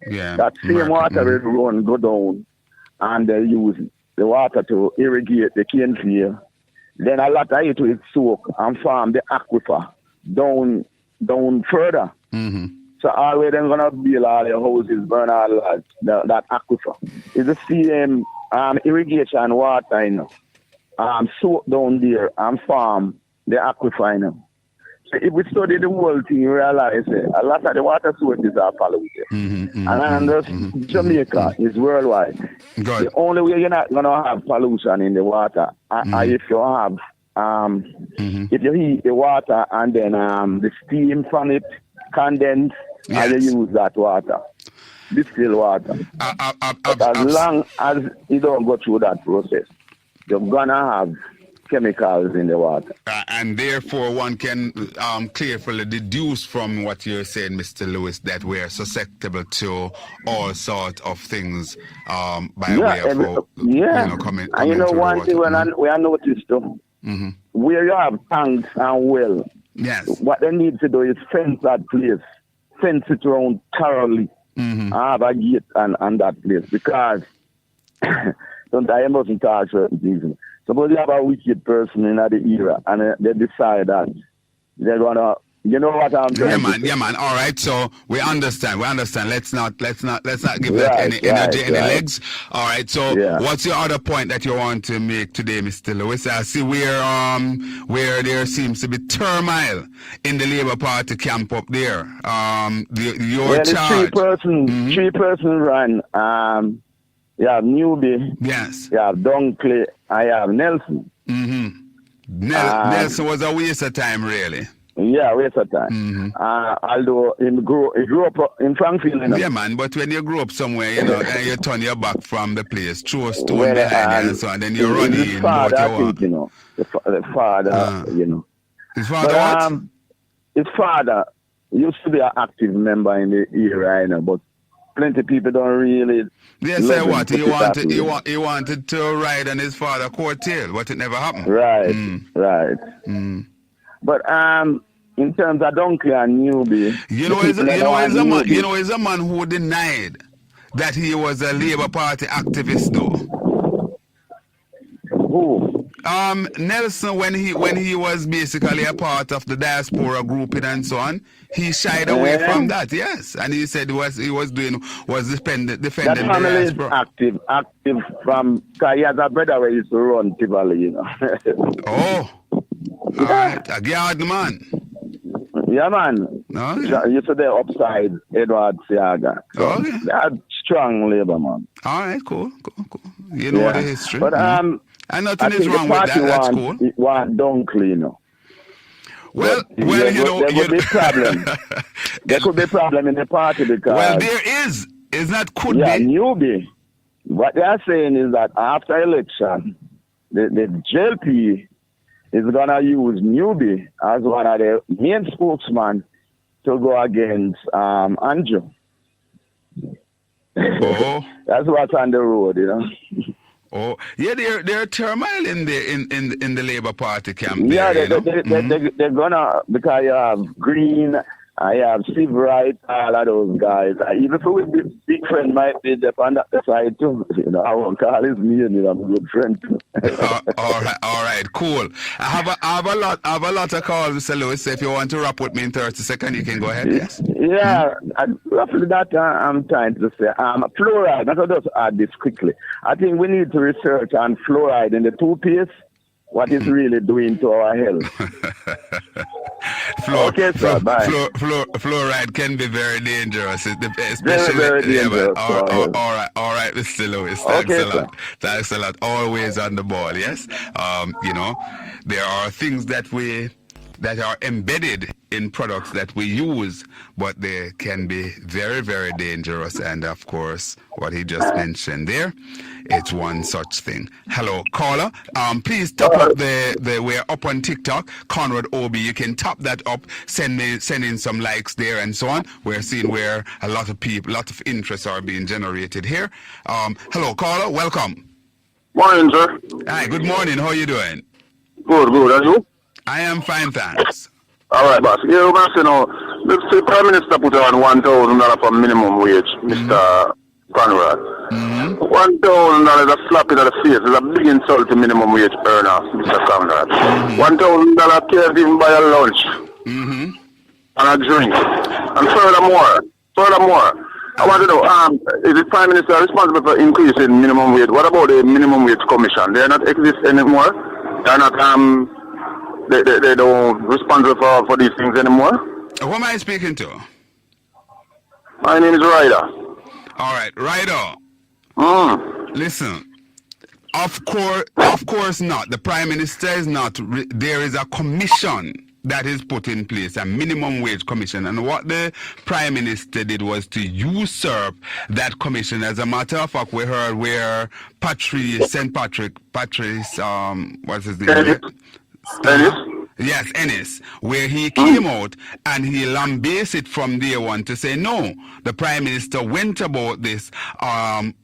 Yeah, that same water will run, go down, and they use the water to irrigate the cane field. Then a lot of it will soak and farm the aquifer down further. So always they're gonna build all your houses, burn all that aquifer. It's the same irrigation water, you know. Soak down there and farm the aquifer, you know. So if we study the whole thing, you realize a lot of the water sources are polluted. Jamaica is worldwide. Good. The only way you're not gonna have pollution in the water are if you have if you heat the water and then the steam from it condense and you use that water. Distilled water. But as long as you don't go through that process, you're gonna have chemicals in the water. And therefore one can clearly deduce from what you're saying, Mr. Lewis, that we're susceptible to all sorts of things by way of coming and you know one thing we are noticed though, where you have tanks and well, what they need to do is fence that place, fence it around thoroughly, and have a gate and that place, because I mustn't talk certain things. Suppose you have a wicked person in the era and they decide that they're gonna, you know what I'm saying? Yeah, man. All right. So we understand. Let's not give that any energy, any legs. All right. So what's your other point that you want to make today, Mr. Lewis? I see where there seems to be turmoil in the Labour Party camp up there. Your charge. Three person run. You have Newby. Yes. You have Dunkley. I have Nelson. Nelson was a waste of time, really. Yeah, waste of time. Although he grew up in Frankfield, you know. Yeah, man, but when you grow up somewhere, you know, and you turn your back from the place, throw a stone behind you and so on, then you run in. His father, I think, you know. The father, you know. His father what? His father used to be an active member in the era, you know, but plenty of people don't really. They say what? He wanted to ride on his father's coattail, but it never happened. Right. But in terms of Dunkley and Newby, he's a man who denied that he was a Labour Party activist, though. Who? Nelson, when he was basically a part of the diaspora grouping and so on, he shied away from that. Yes, and he said was defending That the family is diaspora. active from, because he has a brother where he used to run Tivoli, you know. Oh, all right, a guard man. Yeah, man. Okay. You see the upside, Edward Siaga. So Okay. they are strong labor, man. All right, cool. You know the history. But and nothing is wrong with that. That's cool. It want Dunkley, you know. Well, But you there could be problem. There could be problem in the party because. Well, there is. Is that could yeah, be? newbie. What they are saying is that after election, the JLP is gonna use newbie as one of the main spokesman to go against Andrew. Oh. That's what's on the road, you know. Oh, yeah, they're turmoil in the Labour Party camp. Yeah, there, they're gonna, because you have Green, I have Steve Wright, all of those guys. Even if a big friend might be there on that side too. You know, I won't call his name, you know, I'm a good friend too. all right, cool. I have a lot of calls, Mr. Lewis. So if you want to wrap with me in 30 seconds, you can go ahead. Yes. Yeah, roughly that I'm trying to say. Fluoride, let us just add this quickly. I think we need to research on fluoride in the toothpaste, what it's really doing to our health. Fluoride can be very dangerous, especially. Very dangerous. All right, Mr. Lewis. Thanks a lot. Always on the ball. Yes. You know, there are things that are embedded in products that we use, but they can be very, very dangerous. And of course, what he just mentioned there, it's one such thing. Hello, caller. Please top up we're up on TikTok, Conrad OB. You can top that up, send in some likes there and so on. We're seeing where a lot of interests are being generated here. Hello, caller. Welcome. Morning, sir. Hi, good morning. How are you doing? Good. And you? I am fine, thanks. All right, boss. Yeah, you must know, the Prime Minister put on $1,000 for minimum wage, Mr. Conrad. $1,000 is a slap in the face. It's a big insult to minimum wage earner, Mr. Conrad. $1,000 can't even buy a lunch and a drink. And furthermore, I want to know, is the Prime Minister responsible for increasing minimum wage? What about the minimum wage commission? They are not exist anymore? They are not they don't responsible for these things anymore? Who am I speaking to? My name is Ryder. All right, Ryder. Listen, of course not. The Prime Minister is not. There is a commission that is put in place, a minimum wage commission, and what the Prime Minister did was to usurp that commission. As a matter of fact, we heard where Patrice, what's his name? Ennis? Yes, Ennis, where he came out and he lambasted from day one to say, no, the Prime Minister went about this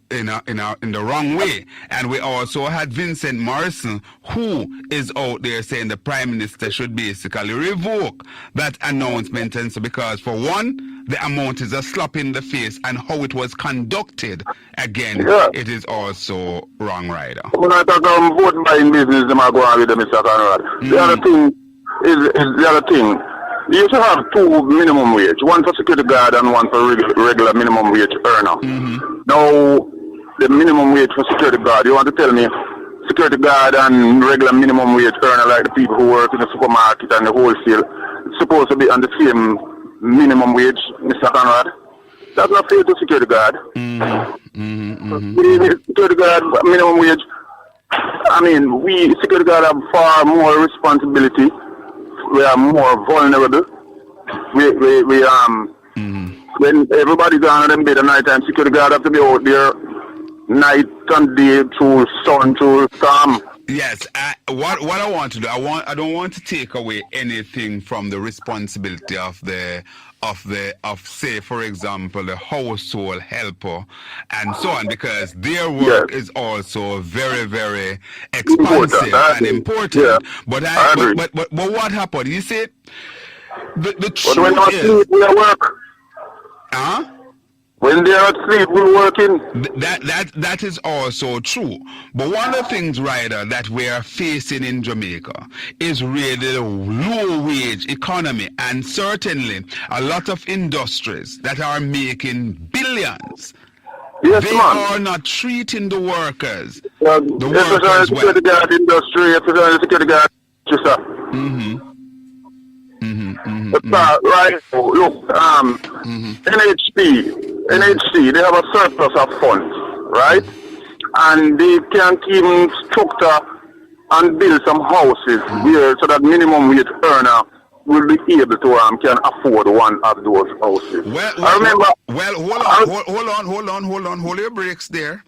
in the wrong way. And we also had Vincent Morrison, who is out there saying the Prime Minister should basically revoke that announcement. And so, because for one, the amount is a slap in the face, and how it was conducted, again, it is also wrong, Ryder. When I talk about vote buying business, they might go on with them, Mr. Conrad. The other thing is you should have two minimum wage, one for security guard and one for regular minimum wage earner. Now, the minimum wage for security guard, you want to tell me security guard and regular minimum wage earner, like the people who work in the supermarket and the wholesale, supposed to be on the same minimum wage, Mr. Conrad? That's not fair to security guard. Security guard minimum wage. I mean, we security guard have far more responsibility. We are more vulnerable. When everybody's on them bed at night time, security guard have to be out there night and day through sun, through storm. Yes, what I want to do, I don't want to take away anything from the responsibility of say, for example, the household helper and so on, because their work is also very, very expensive and important. But what happened? You see, the truth is, we work. When they are asleep, we're working. That is also true. But one of the things, Ryder, that we are facing in Jamaica is really the low wage economy, and certainly a lot of industries that are making billions. Yes, they man. are not treating the workers. The workers security guard industry, security guard, sir. Right. Look, NHC, they have a surplus of funds, right? And they can even structure and build some houses here so that minimum wage earner will be able to can afford one of those houses. I remember. Hold your brakes there.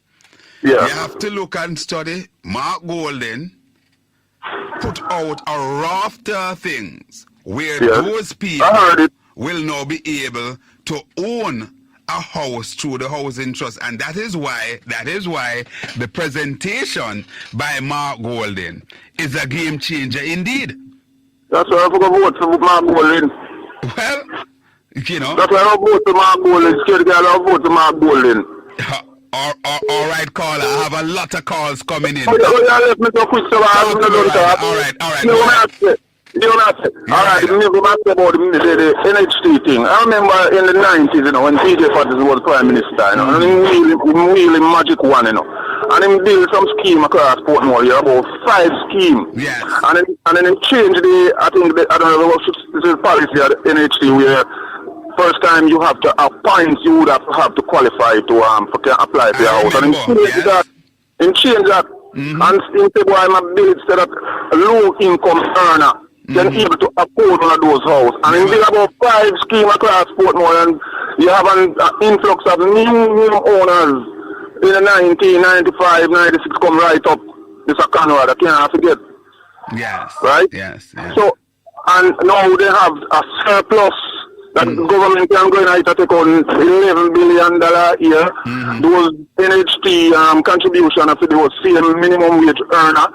Yeah. You have to look and study. Mark Golden put out a raft of things where those people will now be able to own a house through the housing trust, and that is why the presentation by Mark Golden is a game changer indeed. That's why I forgot to vote for Mark Golden. Well, you know. That's why I vote for Mark Golden. Scared guy, I vote for Mark Golden. All right, caller. I have a lot of calls coming in. Let me go quick. All right. All right, me go back about the NHT thing. I remember in the 90s, when PJ Fattis was Prime Minister, and really magic one, and he built some scheme across Portmore, about 5 schemes. Yes. And then he changed I don't know, the policy at NHT where first time you have to appoint, you would have to qualify to apply for your house. And he changed that. And instead, why my bill instead of a low income earner can able to afford one of those houses. And in there about 5 schemes across Portmore, and you have an influx of new owners in the 1995, 96 come right up. This is Conrad, I can't forget. Yes. Right? Yes. So, and now they have a surplus that government can go in and take on $11 billion a year. Those NHT contribution for those same minimum wage earner.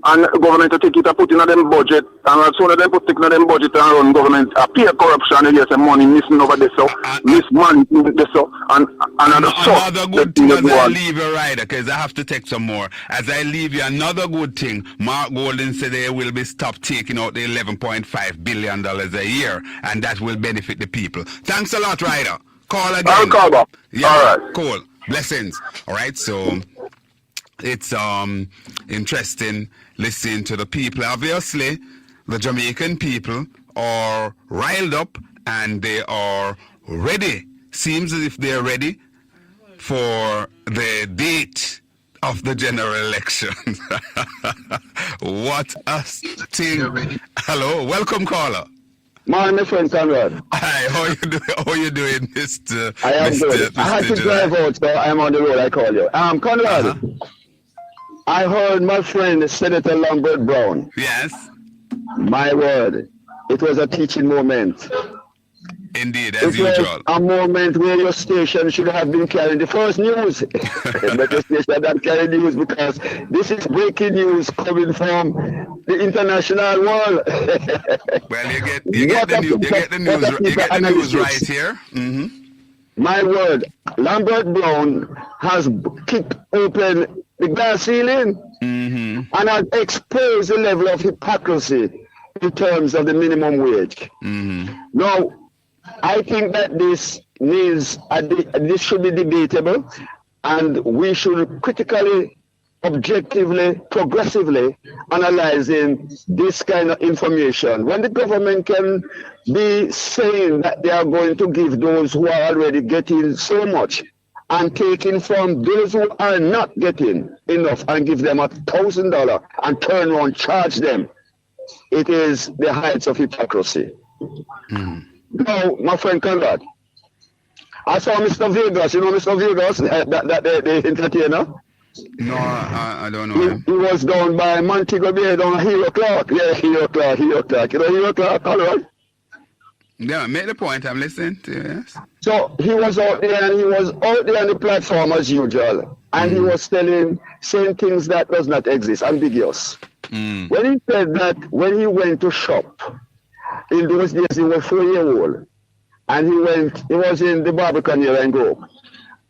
And government to take it and put in them budget, and as soon as they put it in them budget and run government, appear corruption and some money missing over there, so mismanagement there, so and another good thing as I leave you, Ryder, because I have to take some more. As I leave you, another good thing. Mark Golden said they will be stopped taking out the $11.5 billion a year, and that will benefit the people. Thanks a lot, Ryder. Call again. I'll call back. Yeah, all right. Cool. Blessings. All right, so it's interesting listening to the people. Obviously, the Jamaican people are riled up and they are ready. Seems as if they're ready for the date of the general election. What a thing. Hello, welcome caller. My friend Conrad. Hi, how you doing, Mr. I am good. I had to drive out, so I'm on the road. I call you. Conrad. I heard my friend Senator Lambert Brown. Yes. My word, it was a teaching moment. Indeed, as usual. It was a moment where your station should have been carrying the first news. But your station that carry news, because this is breaking news coming from the international world. Well, you get the news right here. My word, Lambert Brown has kicked open the glass ceiling and has exposed the level of hypocrisy in terms of the minimum wage. Now, I think that this should be debatable, and we should critically, objectively, progressively analyzing this kind of information. When the government can be saying that they are going to give those who are already getting so much and taking from those who are not getting enough and give them $1,000 and turn around, charge them, it is the heights of hypocrisy. Now, my friend Conrad, I saw Mr. Vegas. You know Mr. Vegas, the entertainer? No, I don't know. He was down by Montego Bay, down Hero Clark. Yeah, Hero Clark. You know Hero Clark, Conrad? Yeah, make the point. I'm listening to you, yes. So he was out there, and he was out there on the platform as usual. And he was saying things that does not exist, ambiguous. When he said that when he went to shop, in those days he was 4-year-old, and he was in the Barbican here and go.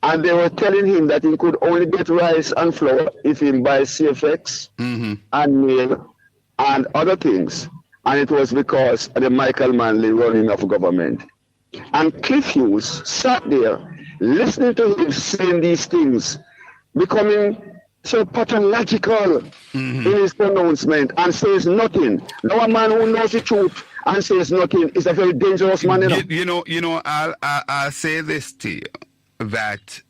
And they were telling him that he could only get rice and flour if he buys CFX and meal and other things. And it was because of the Michael Manley running of government. And Cliff Hughes sat there listening to him saying these things, becoming so pathological in his pronouncement, and says nothing. Now a man who knows the truth and says nothing is a very dangerous man. I'll say this to you, that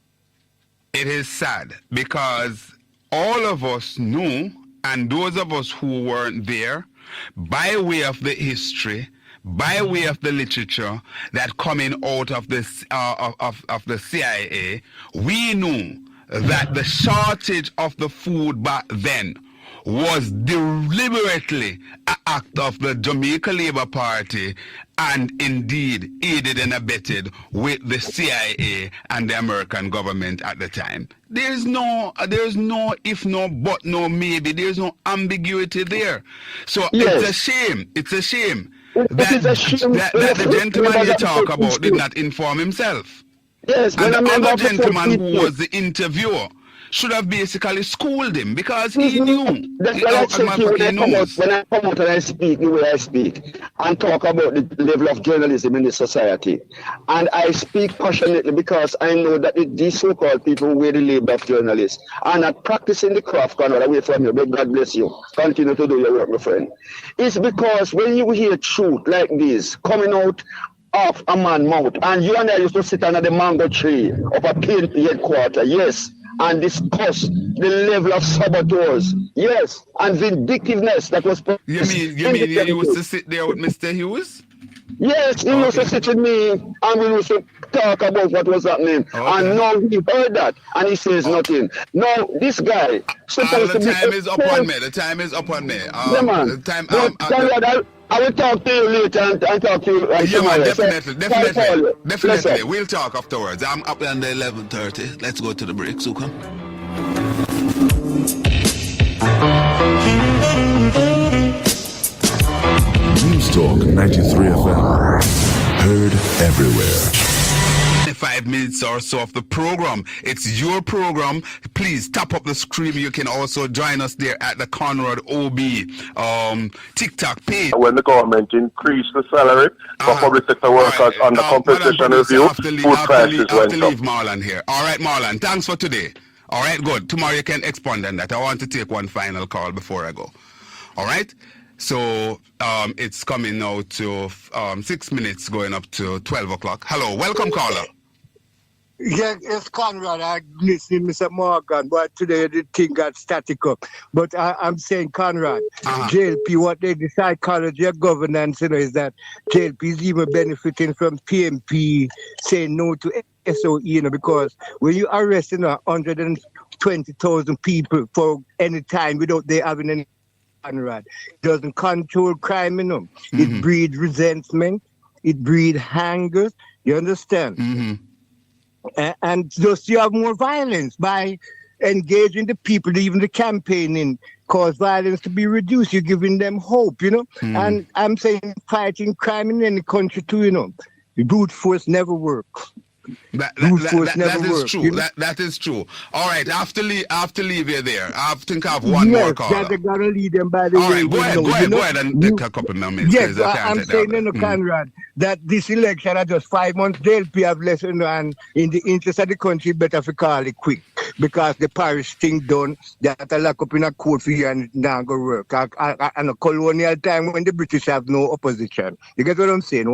it is sad because all of us knew, and those of us who weren't there, by way of the history, by way of the literature that coming out of this of the CIA, we knew that the shortage of the food back then was deliberately an act of the Jamaica Labour Party, and indeed aided and abetted with the CIA and the American government at the time. There's no if, no but, no maybe. There's no ambiguity there. So it's a shame. It's a shame that the gentleman you talk about did not inform himself. Yes, and the other gentleman who was the interviewer should have basically schooled him, because he knew. That's why I said to you, when I come out and I speak the way I speak and talk about the level of journalism in the society, and I speak passionately because I know that these so-called people who wear the label of journalists are not practicing the craft, Conrad, away from you. But God bless you. Continue to do your work, my friend. It's because when you hear truth like this coming out of a man's mouth, and you and I used to sit under the mango tree of a PNP headquarters, yes, and discuss the level of saboteurs, yes, and vindictiveness that was. You mean you used to sit there with Mr. Hughes? Yes, he used to sit with me, and we used to talk about what was happening. And now he heard that, and he says nothing. Now this guy supposed to be. The time is up on me. The time is up on me. Yeah, man. The time. I will talk to you later and talk to you. Yeah, man, definitely. Definitely. We'll talk afterwards. I'm up on the 11:30. Let's go to the break, Suka. News Talk 93 FM. Heard everywhere. 5 minutes or so of the program. It's your program. Please tap up the screen. You can also join us there at the Conrad OB TikTok page. When the government increased the salary for public sector workers under compensation review, food prices went up. Leave Marlon here. All right, Marlon, thanks for today. All right, good. Tomorrow you can expand on that. I want to take one final call before I go. All right? So it's coming now to 6 minutes going up to 12 o'clock. Hello, welcome, caller. Yeah, it's Conrad. I listening to Mr. Morgan, but today the thing got static up. But I'm saying, Conrad, JLP, what the psychology of governance, is that JLP is even benefiting from PNP saying no to SOE, because when you arrest 120,000 people for any time without they having any, Conrad, it doesn't control crime, It breeds resentment, it breeds anger. You understand? And thus you have more violence by engaging the people, even the campaigning, cause violence to be reduced. You're giving them hope, And I'm saying fighting crime in any country too, brute force never works. That is true. That is true. All right, I have to leave you there. I think I have one more call. Yes, they're going to lead them by the way. All right, go ahead and take a couple more minutes. Yes, I'm saying, Conrad, that this election are just 5 months. JLP have less, and in the interest of the country, better if we call it quick, because the parish thing done, that I lock up in a court for you and it now go work. And a colonial time when the British have no opposition. You get what I'm saying?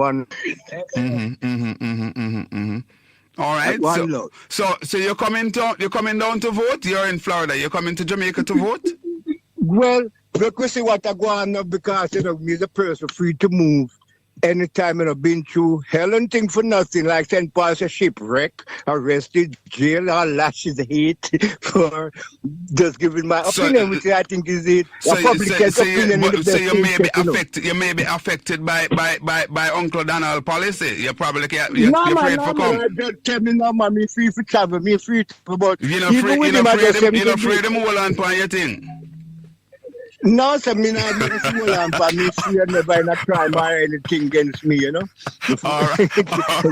All right. So you're coming down to vote? You're in Florida. You're coming to Jamaica to vote? Well, look, we see what I go on now, because me as a person free to move anytime. I've been through hell and thing for nothing, like St. Paul's a shipwreck, arrested, jail, or lashes hate for just giving my opinion, which I think is it. You may be affected by Uncle Donald policy. You probably can't. You're afraid for come. Just tell me now, man, me free for travel, me free to about. You're not afraid to move on your thing. No, sir, me not make a fool and for me, she never in a crime or anything against me, you know. All right.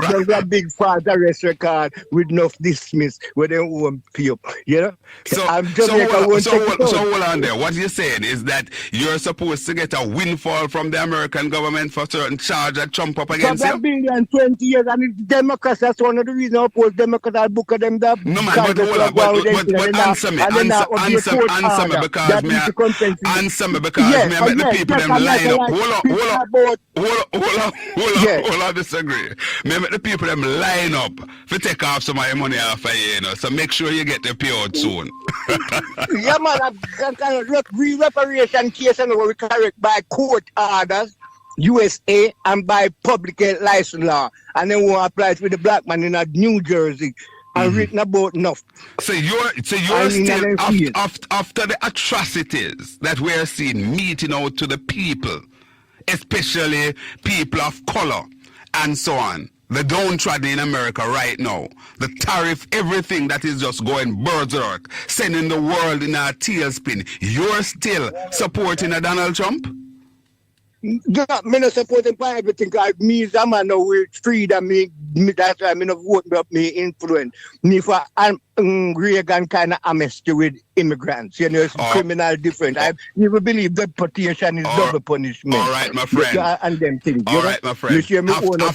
There's a big false arrest record with enough dismiss where they won't pay up, you know. So Jamaica won't take it out. hold on there. What you're saying is that you're supposed to get a windfall from the American government for certain charge that Trump up against you? For billion 20 years, and it's Democrats. That's one of the reasons I oppose Democrats. I book them the no man, but answer me because me I make the people them line up. Hold on, disagree. Me make the people them line up to take off some of your money off of you, you know. So make sure you get the payout soon. Yeah, man, I kind of reparation case and we correct by court orders. USA and by public license law, and then we apply it with the black man in New Jersey and written about enough. So you're still after the atrocities that we're seeing meeting out to the people, especially people of color and so on, the downtrodden in America right now, the tariff, everything that is just going berserk, sending the world in a tailspin. You're still supporting a Donald Trump? Yeah, me not supporting for everything because me as a man now with freedom, that's why I not vote up me influence. Me for Reagan kind of amnesty with immigrants. You know, it's criminal different. I never believe deportation is double punishment. All right, my friend. And them things. All right, my friend. Have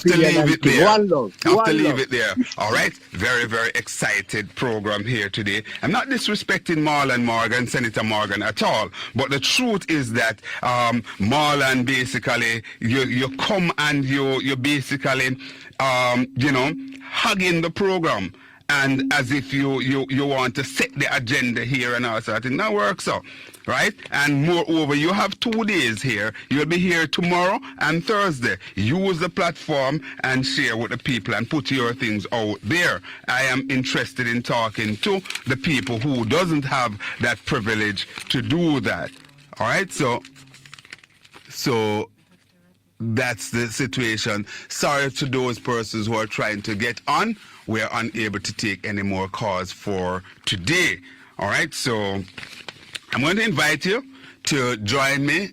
to leave it there. One love. Have to leave it there. All right. Very, very excited program here today. I'm not disrespecting Marlon Morgan, Senator Morgan at all. But the truth is that Marlon basically, you come and you basically, hugging the program. And as if you want to set the agenda here and all sort of thing. That works so, right? And moreover, you have 2 days here. You'll be here tomorrow and Thursday. Use the platform and share with the people and put your things out there. I am interested in talking to the people who doesn't have that privilege to do that. All right? So that's the situation. Sorry to those persons who are trying to get on. We are unable to take any more calls for today. All right, so I'm going to invite you to join me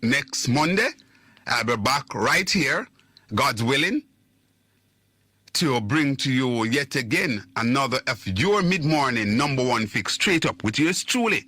next Monday. I'll be back right here, God's willing, to bring to you yet again another of your mid-morning #1 fix straight up with yours truly.